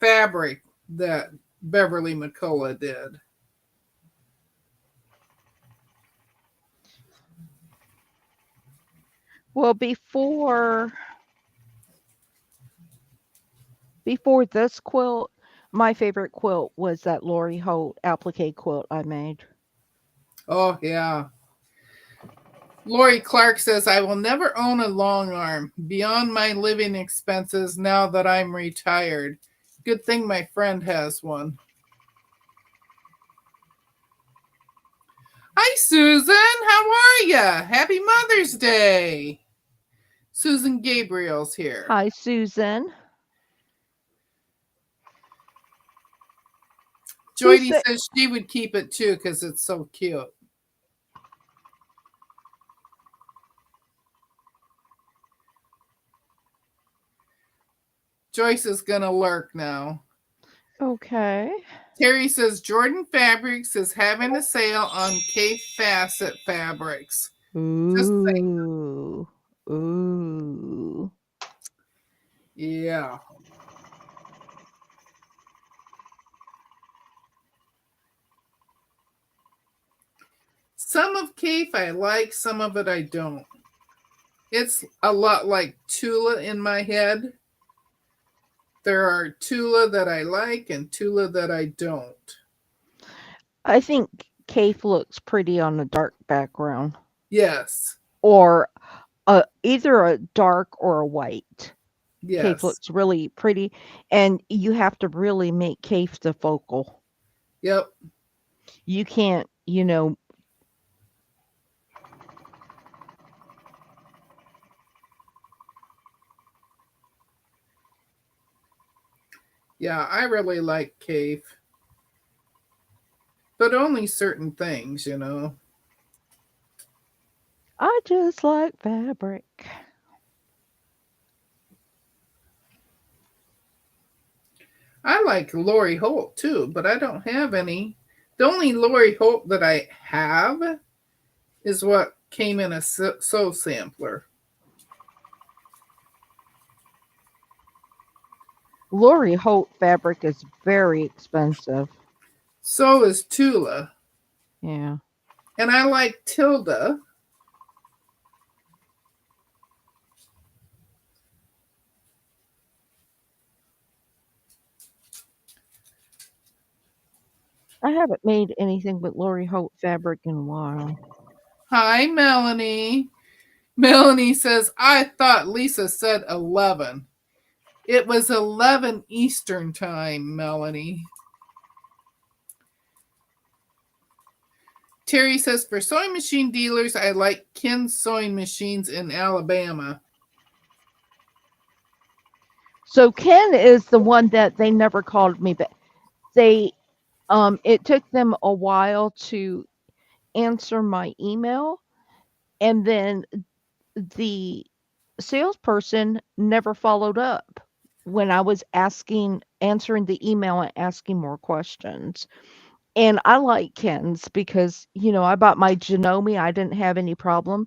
fabric that Beverly McCullough did. Well, before this quilt, my favorite quilt was that Lori Holt applique quilt I made. Oh, yeah. Lori Clark says, I will never own a long arm beyond my living expenses now that I'm retired. Good thing my friend has one. Hi, Susan. How are you? Happy Mother's Day. Susan Gabriel's here. Hi, Susan. Who Joydy said? says she would keep it too because it's so cute. Joyce is going to lurk now. Okay. Terry says Jordan Fabrics is having a sale on K Facet Fabrics. Just say, Ooh. Ooh. yeah. Some of Cape I like, some of it I don't. It's a lot like Tula in my head. There are Tula that I like and Tula that I don't. I think Cape looks pretty on a dark background, Yes, or either a dark or a white. Cape yes, looks really pretty, and you have to really make Cape the focal. yep. You can't, Yeah, I really like Cave, but only certain things. I just like fabric. I like Lori Holt too, but I don't have any. The only Lori Holt that I have is what came in a soul sampler. Lori Holt fabric is very expensive. So is Tula. Yeah. And I like Tilda. I haven't made anything with Lori Holt fabric in a while. Hi, Melanie. Melanie says, I thought Lisa said 11. It was 11 Eastern time, Melanie. Terry says, for sewing machine dealers, I like Ken's sewing machines in Alabama. So Ken is the one that they never called me back. They it took them a while to answer my email, and then the salesperson never followed up when I was answering the email and asking more questions. And I like Ken's because, I bought my Janome, I didn't have any problem.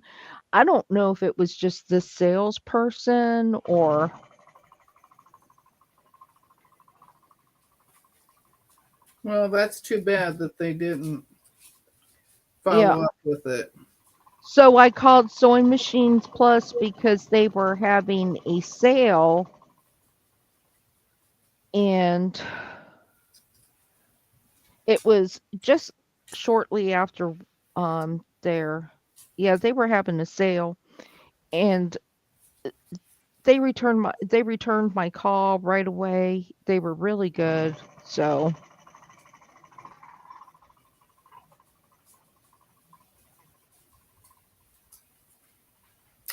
I don't know if it was just the salesperson or Well, that's too bad that they didn't yeah. follow up with it. So I called Sewing Machines Plus because they were having a sale, and it was just shortly after their yeah, they were having a sale, and they returned my call right away. They were really good. So,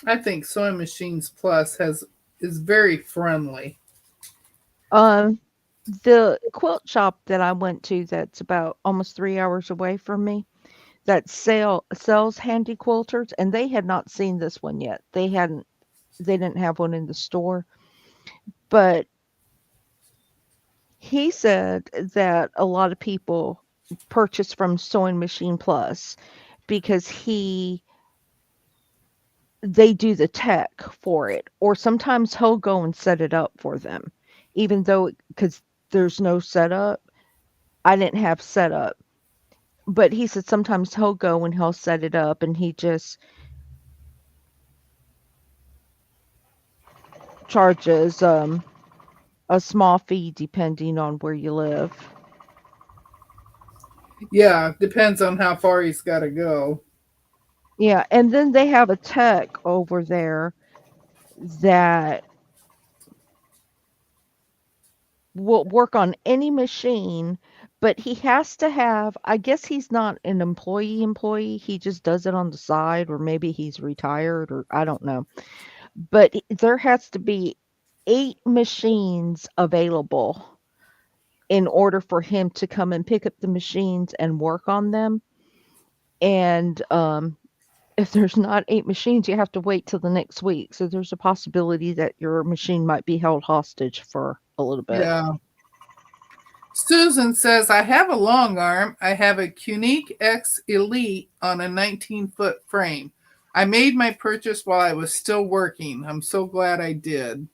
I think Sewing Machines Plus is very friendly. um the quilt shop that I went to that's about almost 3 hours away from me, that sells handy quilters, and they had not seen this one yet. They didn't have one in the store, but he said that a lot of people purchase from Sewing Machine Plus because he they do the tech for it, or sometimes he'll go and set it up for them, even though because there's no setup. I didn't have setup, but he said sometimes he'll go and he'll set it up, and he just charges a small fee depending on where you live. Yeah, depends on how far he's got to go. Yeah, and then they have a tech over there that will work on any machine, but he has to have, I guess he's not an employee, he just does it on the side, or maybe he's retired, or I don't know. But there has to be 8 machines available in order for him to come and pick up the machines and work on them. And if there's not 8 machines, you have to wait till the next week. So there's a possibility that your machine might be held hostage for a little bit. Yeah. Susan says, I have a long arm. I have a Cunique X Elite on a 19-foot frame. I made my purchase while I was still working. I'm so glad I did.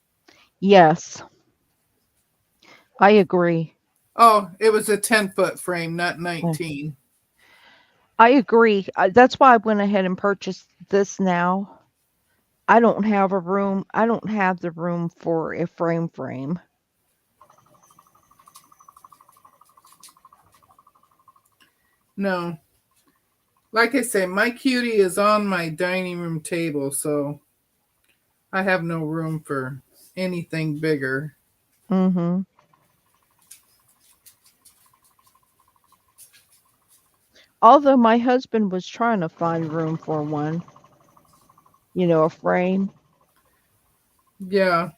Yes, I agree. Oh, it was a 10-foot frame, not Uh, 19. I agree. That's why I went ahead and purchased this now. I don't have the room for a frame. No. Like I say, my cutie is on my dining room table, so I have no room for anything bigger. Mhm. Although my husband was trying to find room for one, a frame. Yeah.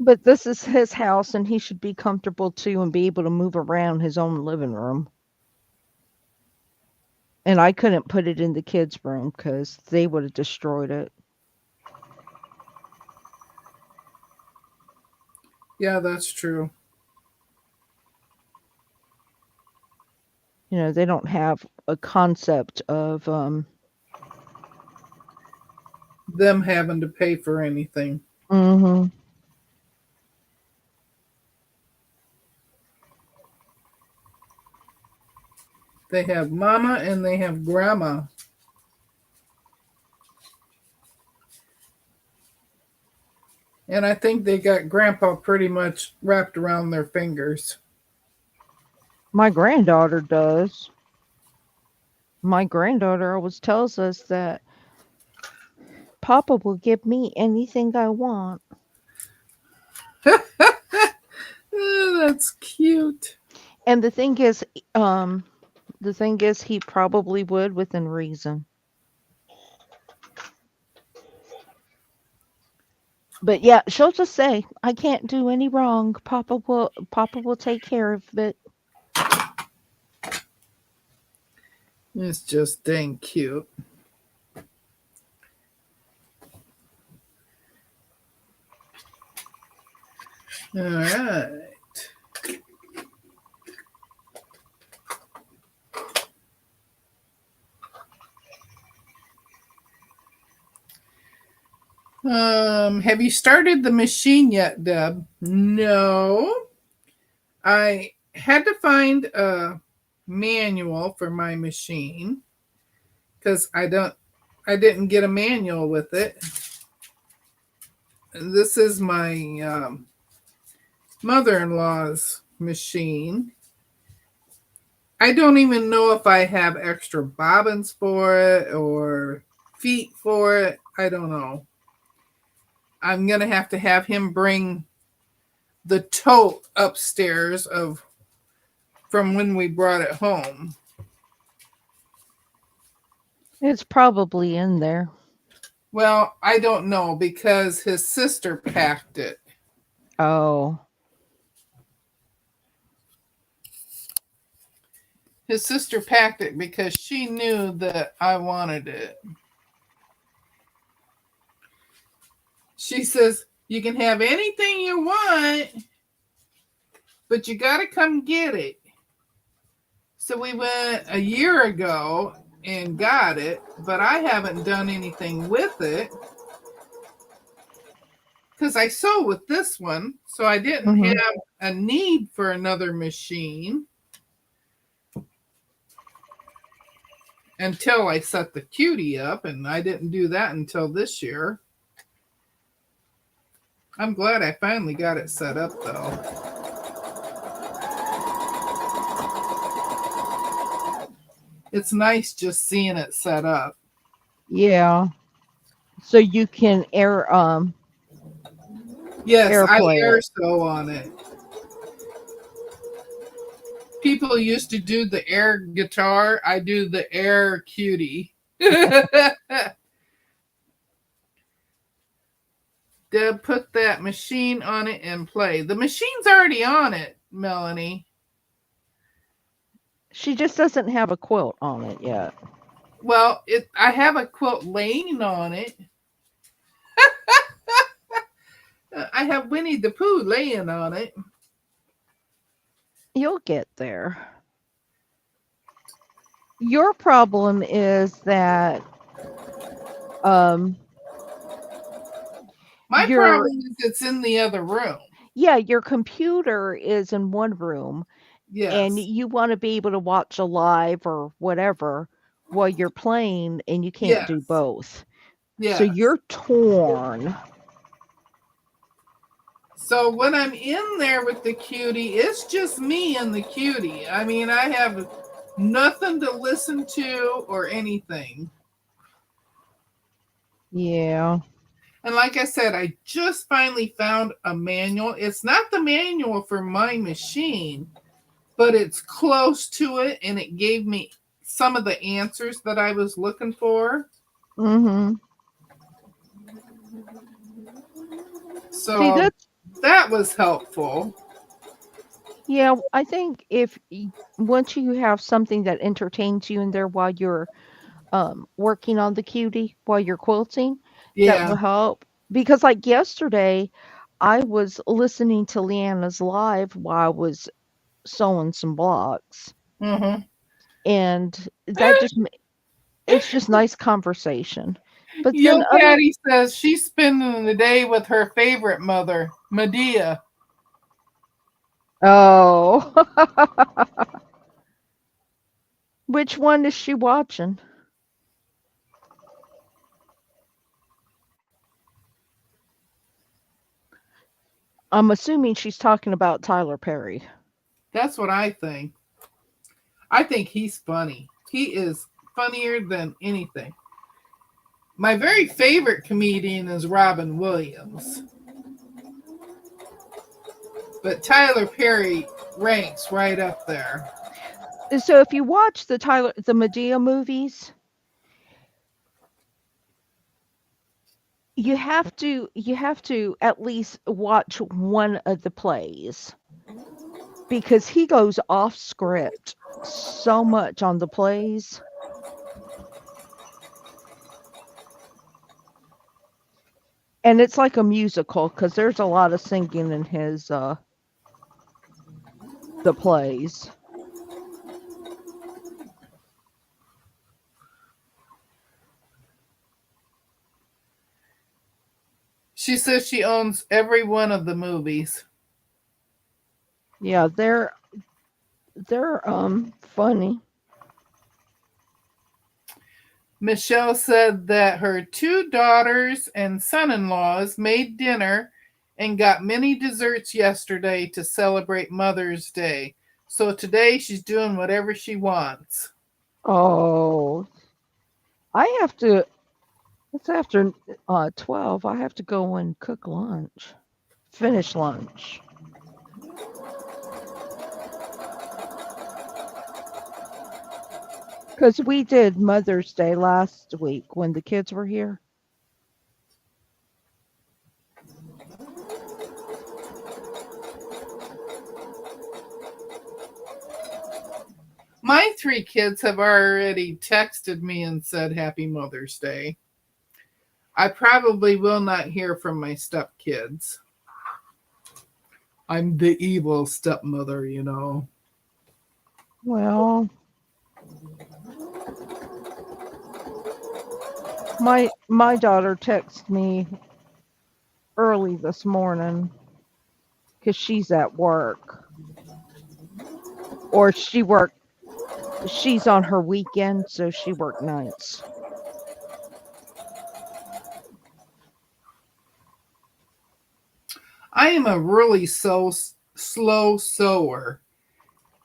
But this is his house, and he should be comfortable too and be able to move around his own living room. And I couldn't put it in the kids' room because they would have destroyed it. Yeah, that's true. They don't have a concept of Them having to pay for anything. mhm. They have mama and they have grandma. And I think they got grandpa pretty much wrapped around their fingers. My granddaughter does. My granddaughter always tells us that Papa will give me anything I want. Oh, that's cute. And um, the thing is, he probably would within reason. But yeah, she'll just say, "I can't do any wrong. Papa will take care of it." It's just dang cute. All right. Have you started the machine yet, Deb? No. I had to find a manual for my machine because I didn't get a manual with it. This is my mother-in-law's machine. I don't even know if I have extra bobbins for it or feet for it. I don't know. I'm gonna have him bring the tote upstairs of from when we brought it home. It's probably in there. Well, I don't know because his sister packed it. Oh, His sister packed it because she knew that I wanted it. She says, "You can have anything you want, but you got to come get it." So we went a year ago and got it, but I haven't done anything with it because I sew with this one. So I didn't hmm, have a need for another machine until I set the cutie up, and I didn't do that until this year. I'm glad I finally got it set up though. It's nice just seeing it set up. yeah. So you can Yes, I airplay air it. sew on it. People used to do the air guitar. I do the air cutie. Deb, put that machine on it and play. The machine's already on it, Melanie. She just doesn't have a quilt on it yet. Well, I have a quilt laying on it. I have Winnie the Pooh laying on it. You'll get there. Your problem is that um My your problem is it's in the other room. yeah, your computer is in one room and Yes. you want to be able to watch a live or whatever while you're playing and you can't do Yes. both. So Yes. you're torn. So when I'm in there with the cutie, it's just me and the cutie. I mean, I have nothing to listen to or anything. Yeah. And like I said, I just finally found a manual. It's not the manual for my machine, but it's close to it and it gave me some of the answers that I was looking for. Mhm. See, So that's that was helpful. yeah, I think once you have something that entertains you in there while you're working on the cutie while you're quilting, that Yeah. will help. Because like yesterday, I was listening to Leanna's live while I was sewing some blocks, Mm-hmm. and it's just nice conversation. But Yo then other Patty says she's spending the day with her favorite mother, Medea. oh, which one is she watching? I'm assuming she's talking about Tyler Perry. That's what I think. I think he's funny. He is funnier than anything. My very favorite comedian is Robin Williams, but Tyler Perry ranks right up there. So if you watch the Medea movies, you have to at least watch one of the plays because he goes off script so much on the plays, and it's like a musical because there's a lot of singing in his the plays. She says she owns every one of the movies. Yeah, they're funny. Michelle said that her two daughters and son in laws made dinner and got many desserts yesterday to celebrate Mother's Day. So today she's doing whatever she wants. Oh, I have to. It's after 12. I have to go and cook lunch. Finish lunch. Because we did Mother's Day last week when the kids were here. My three kids have already texted me and said Happy Mother's Day. I probably will not hear from my stepkids. I'm the evil stepmother, you know. Well, my daughter texted me early this morning because she's at work or she's on her weekend, so she worked nights. I am a really slow sewer,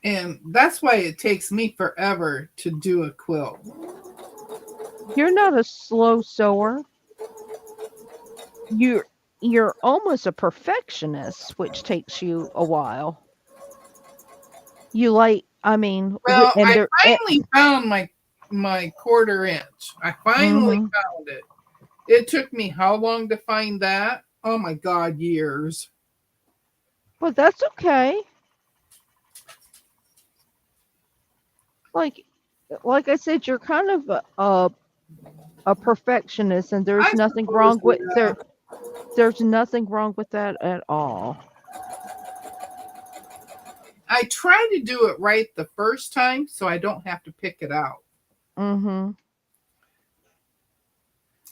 and that's why it takes me forever to do a quilt. You're not a slow sewer. You're you're almost a perfectionist, which takes you a while. You like, I mean, Well, and I there, finally found my quarter inch. I finally mm-hmm. found it. It took me how long to find that? Oh my god, years. But that's okay. Like, like I said, you're kind of a perfectionist, and I there's nothing suppose, wrong with yeah. There's nothing wrong with that at all. I try to do it right the first time so I don't have to pick it out. Mm-hmm.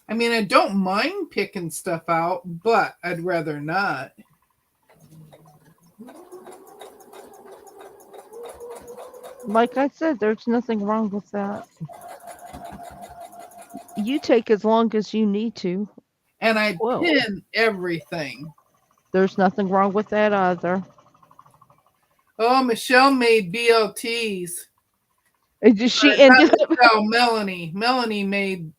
I mean, I don't mind picking stuff out, but I'd rather not. Like I said, there's nothing wrong with that. You take as long as you need to. And I Whoa. pin everything. There's nothing wrong with that either. Oh, Michelle made BLTs. She Not ended up. Michelle, Melanie. Melanie made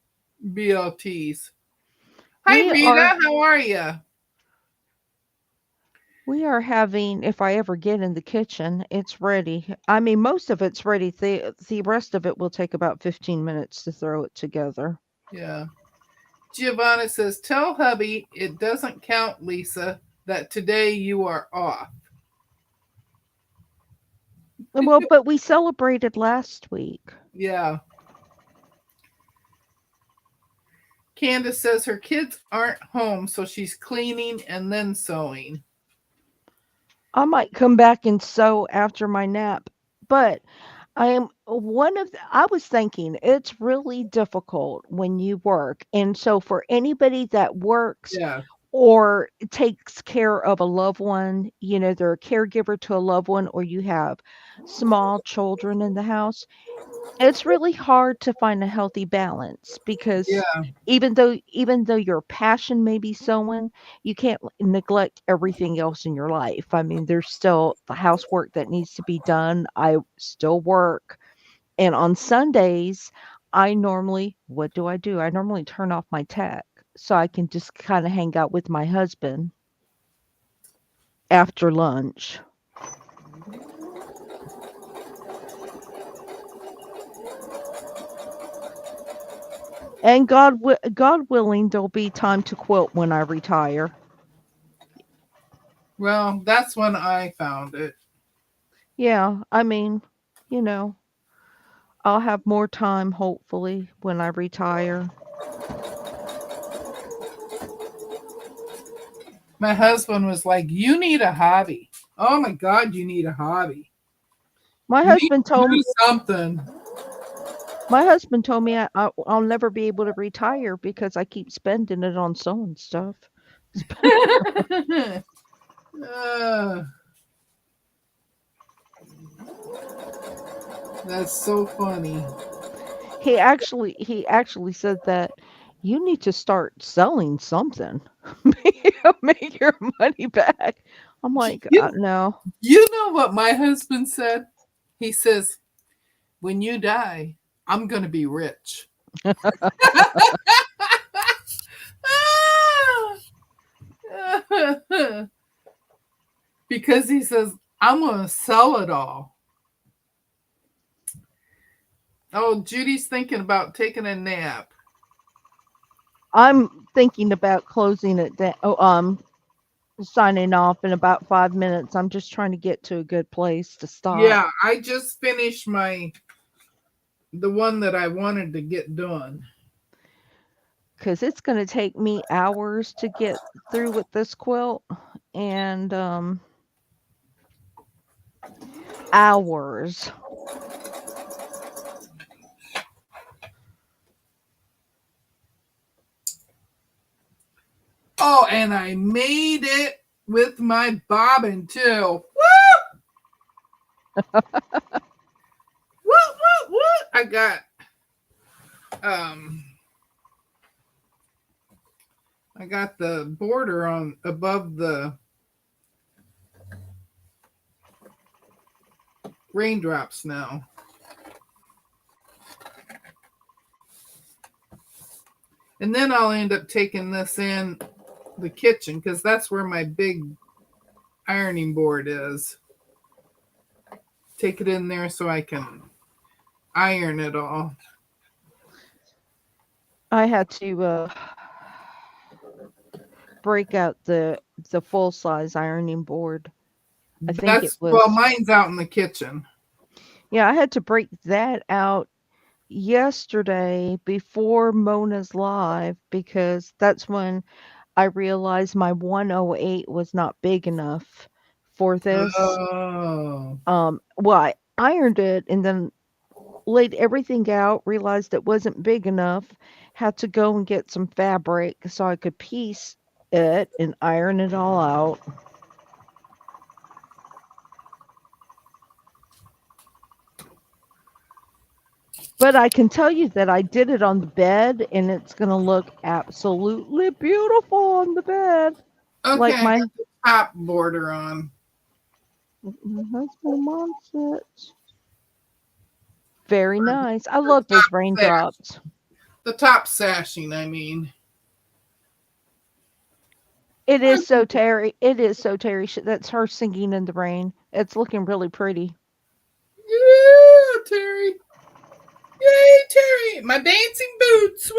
BLTs. Hi, We are Rita. How are you? we are having. If I ever get in the kitchen, it's ready. I mean, most of it's ready. The rest of it will take about 15 minutes to throw it together. Yeah. Giovanna says, tell hubby it doesn't count, Lisa, that today you are off. Well, but we celebrated last week. Yeah. Candace says her kids aren't home, so she's cleaning and then sewing. I might come back and sew after my nap, but I am one of the, I was thinking it's really difficult when you work. And so for anybody that works Yeah. or takes care of a loved one, they're a caregiver to a loved one, or you have small children in the house, it's really hard to find a healthy balance because Yeah. even though your passion may be sewing, you can't neglect everything else in your life. I mean, there's still the housework that needs to be done. I still work. And on Sundays, I normally what do I do? I normally turn off my tech so I can just kind of hang out with my husband after lunch. And God willing, there'll be time to quilt when I retire. Well, that's when I found it. Yeah, I mean, you know, I'll have more time hopefully when I retire. My husband was like, "You need a hobby. Oh my God, you need a hobby. My You need husband to told do something." I'll never be able to retire because I keep spending it on sewing stuff. Uh, that's so funny. He actually said that you need to start selling something. Make your money back. I'm like, You, no. you know what my husband said? He says, "When you die, I'm going to be rich." Because he says, "I'm going to sell it all." Oh, Judy's thinking about taking a nap. I'm thinking about closing it down. Signing off in about 5 minutes. I'm just trying to get to a good place to stop Yeah, I just finished the one that I wanted to get done. because it's going to take me hours to get through with this quilt, and hours. Oh, and I made it with my bobbin too. What? Um I got the border on above the raindrops now. And then I'll end up taking this in the kitchen because that's where my big ironing board is. Take it in there so I can iron it all. I had to break out the full size ironing board. I think it That's well, was mine's out in the kitchen. yeah, I had to break that out yesterday before Mona's live because that's when I realized my 108 was not big enough for this. Oh. Well, I ironed it and then laid everything out, realized it wasn't big enough, had to go and get some fabric so I could piece it and iron it all out. But I can tell you that I did it on the bed and it's going to look absolutely beautiful on the bed. Okay, Like I got the top border on. my husband wants it. Very nice. I The love top those sash. raindrops. The top sashing, I mean. It is so Terry. It is so Terry. That's her singing in the rain. It's looking really pretty. Yeah, Terry. Yay, Terry. My dancing boots.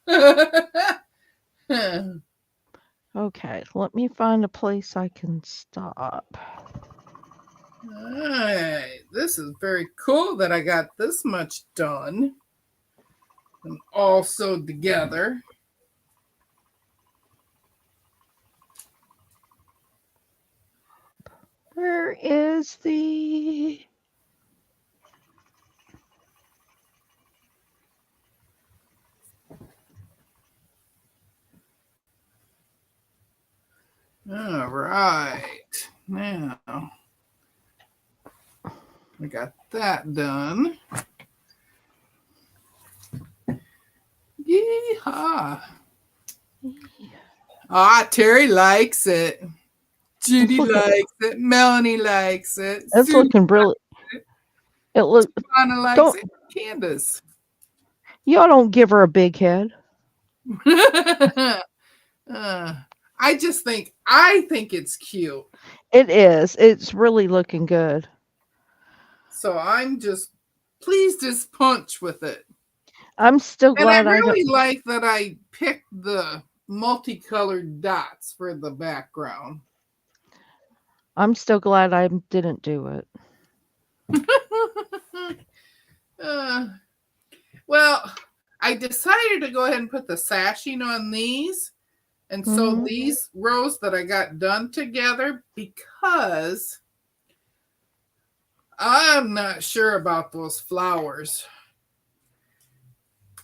Woo-boo-boo. Okay, let me find a place I can stop. Alright. This is very cool that I got this much done and all sewed together. Where is the. All right. Now I got that done. Yeehaw. Ah, Terry likes it. It's Judy looking. likes it. Melanie likes it. It's Sue. looking really. It look Donna likes don't it. Candace. y'all don't give her a big head. Uh, I think it's cute. It is. It's really looking good. So I'm just pleased as punch with it. I'm still And I glad I don't. really like that I picked the multicolored dots for the background. I'm still glad I didn't do it. uh, well, I decided to go ahead and put the sashing on these and sew Mhm. these rows that I got done together because I'm not sure about those flowers.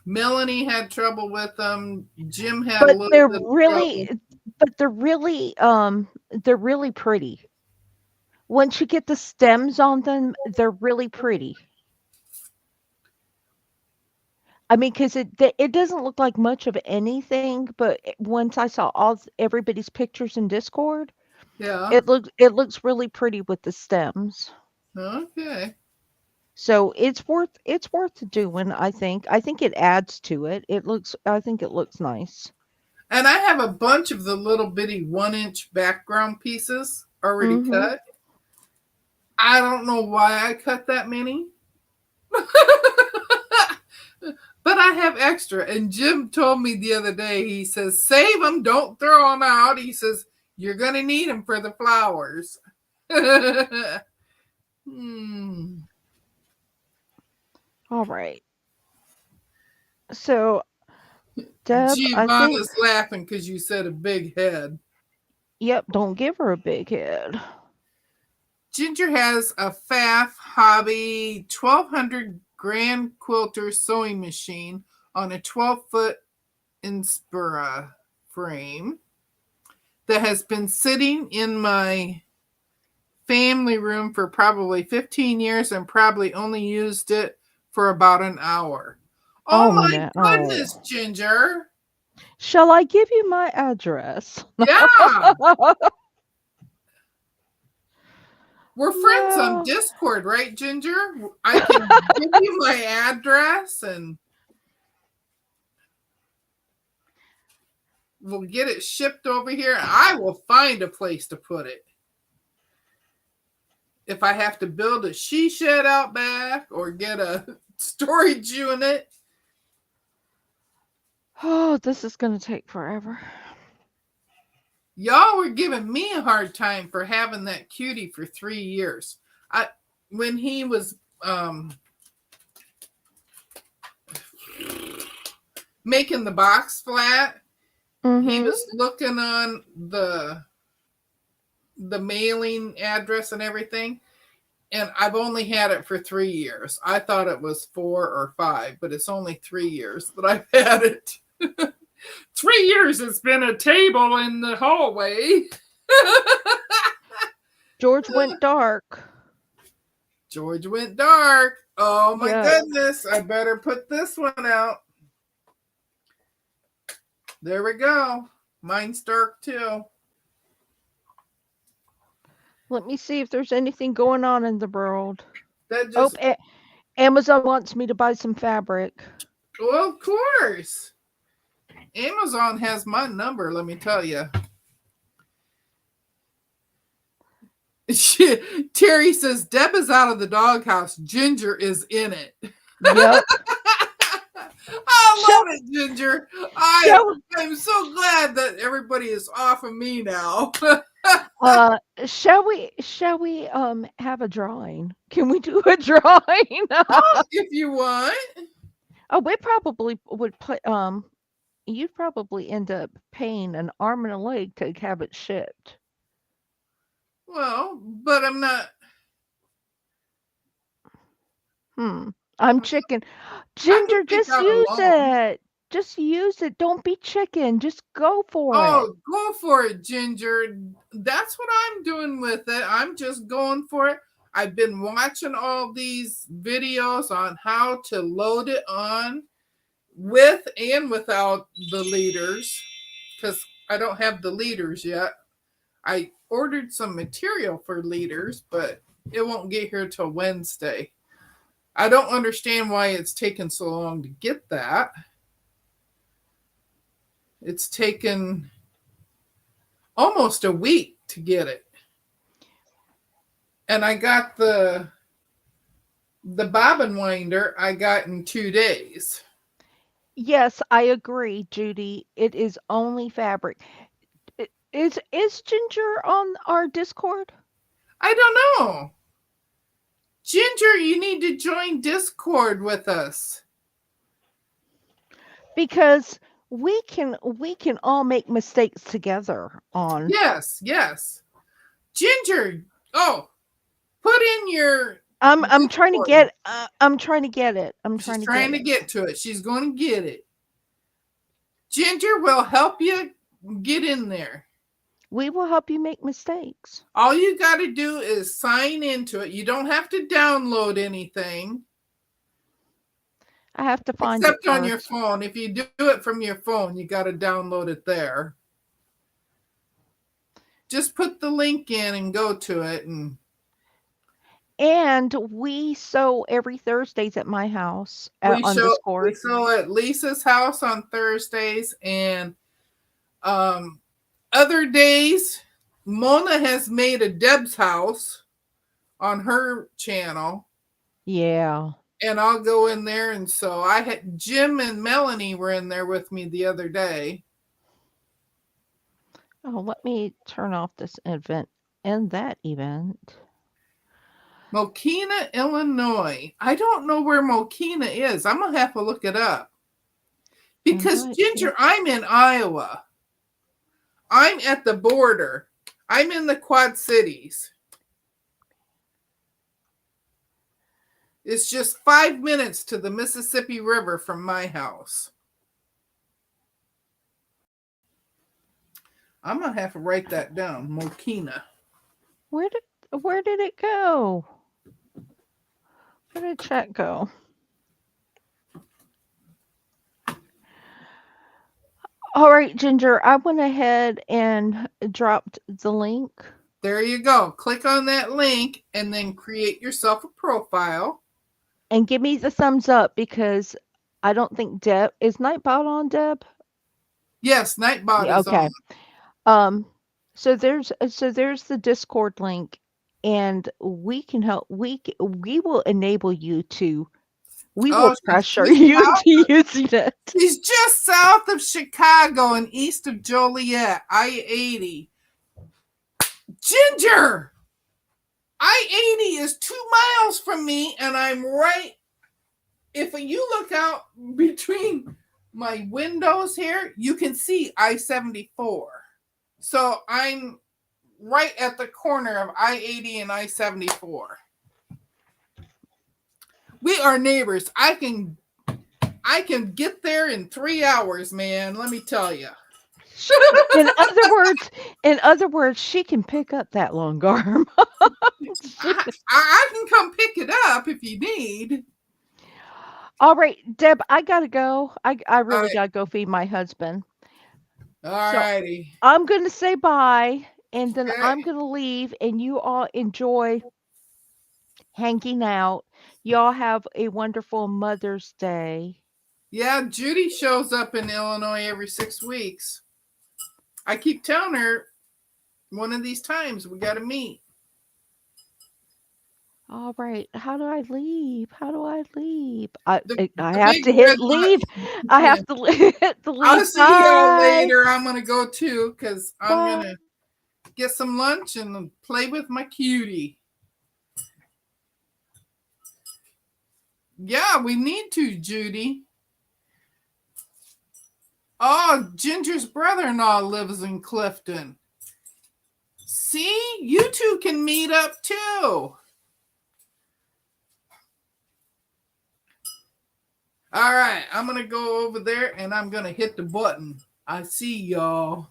Melanie had trouble with them. Jim had a But little they're bit of really trouble. they're really pretty. Once you get the stems on them, they're really pretty. I mean, because it doesn't look like much of anything, but once I saw everybody's pictures in Discord, Yeah. it looks really pretty with the stems. Okay. So it's worth doing, I think. I think it adds to it. I think it looks nice. And I have a bunch of the little bitty 1 inch background pieces already Mhm. cut. I don't know why I cut that many, but I have extra. And Jim told me the other day, he says, save them, don't throw them out. He says, you're going to need them for the flowers. hmm. All right. So, Deb, I think Giovanna's laughing because you said a big head. yep, don't give her a big head. Ginger has a Pfaff Hobby 1200 Grand Quilter sewing machine on a 12-foot Inspira frame that has been sitting in my family room for probably 15 years and probably only used it for about an hour. Oh Oh my no. goodness, Ginger. Shall I give you my address? Yeah. We're friends on No. Discord, right, Ginger? I can give you my address and we'll get it shipped over here. I will find a place to put it. If I have to build a she shed out back or get a storage unit. Oh, this is going to take forever. Y'all were giving me a hard time for having that cutie for 3 years. I when he was making the box flat, he Mhm. was looking on the mailing address and everything, and I've only had it for 3 years. I thought it was 4 or 5, but it's only 3 years that I've had it. 3 years it's been a table in the hallway. George went dark. George went dark. Oh my Yep. goodness. I better put this one out. There we go. Mine's dark too. Let me see if there's anything going on in the world. That Oh, just, Amazon wants me to buy some fabric. well, of course. Amazon has my number, let me tell you. Terry says, Deb is out of the doghouse. Ginger is in it. Yep. I Shall love it, Ginger. shall I'm so glad that everybody is off of me now. shall we have a drawing? Can we do a drawing? If you want. Oh, we probably would put you'd probably end up paying an arm and a leg to have it shipped. Well, but I'm not. Hmm. I'm chicken. I can Ginger, take just out a use loan. it. Just use it. Don't be chicken. Just go for it. Oh, go for it, Ginger. That's what I'm doing with it. I'm just going for it. I've been watching all these videos on how to load it on with and without the leaders because I don't have the leaders yet. I ordered some material for leaders, but it won't get here till Wednesday. I don't understand why it's taken so long to get that. It's taken almost a week to get it. And I got the bobbin winder I got in 2 days. Yes, I agree, Judy. It is only fabric. Is Ginger on our Discord? I don't know. Ginger, you need to join Discord with us. Because we can all make mistakes together on. Yes, yes. Ginger, oh, put in your I'm trying to Discord. get I'm trying to get it. I'm She's trying to trying get to it. get to it. She's going to get it. Ginger will help you get in there. We will help you make mistakes. All you got to do is sign into it. You don't have to download anything I have to find it except on your first. phone. If you do it from your phone, you got to download it there. Just put the link in and go to it. And And we sew every Thursdays at my house on we Discord. sew at Lisa's house on Thursdays, and um, other days Mona has made a Deb's house on her channel, Yeah. and I'll go in there and sew. I had Jim and Melanie were in there with me the other day. Oh, let me turn off this event and that event. Mokina, Illinois. I don't know where Mokina is. I'm gonna have to look it up because Invite Ginger, people. I'm in Iowa. I'm at the border. I'm in the Quad Cities. It's just 5 minutes to the Mississippi River from my house. I'm gonna have to write that down. Mokina. Where did it go? Where did chat go? All right, Ginger, I went ahead and dropped the link. There you go. Click on that link and then create yourself a profile. And give me the thumbs up because I don't think Deb is Nightbot on, Deb? Yes, Nightbot Yeah, is on. okay. Um so there's the Discord link and we can help we will enable you to we will Oh, pressure you into using it. she's just south of Chicago and east of Joliet, I-80. Ginger! I-80 is 2 miles from me, and I'm right. If you look out between my windows here, you can see I-74. So I'm right at the corner of I-80 and I-74. We are neighbors. I can get there in 3 hours, man. Let me tell you. In other words, she can pick up that long arm. I can come pick it up if you need. All right, Deb, I gotta go. I All really right. gotta go feed my husband. All So righty. I'm gonna say bye, and then Okay. I'm gonna leave, and you all enjoy hanging out. Y'all have a wonderful Mother's Day. Yeah, Judy shows up in Illinois every 6 weeks. I keep telling her one of these times we got to meet. All right, how do I leave? How do I leave? I The, I I the have big to red hit leave. light. I Yeah. have to hit the I'll leave. see y'all Bye. later. I'm going to go too because I'm going Bye. to get some lunch and play with my cutie. Yeah, we need to, Judy. Oh, Ginger's brother in law lives in Clifton. See, you two can meet up too. All right, I'm going to go over there and I'm going to hit the button. I see y'all.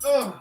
Ugh.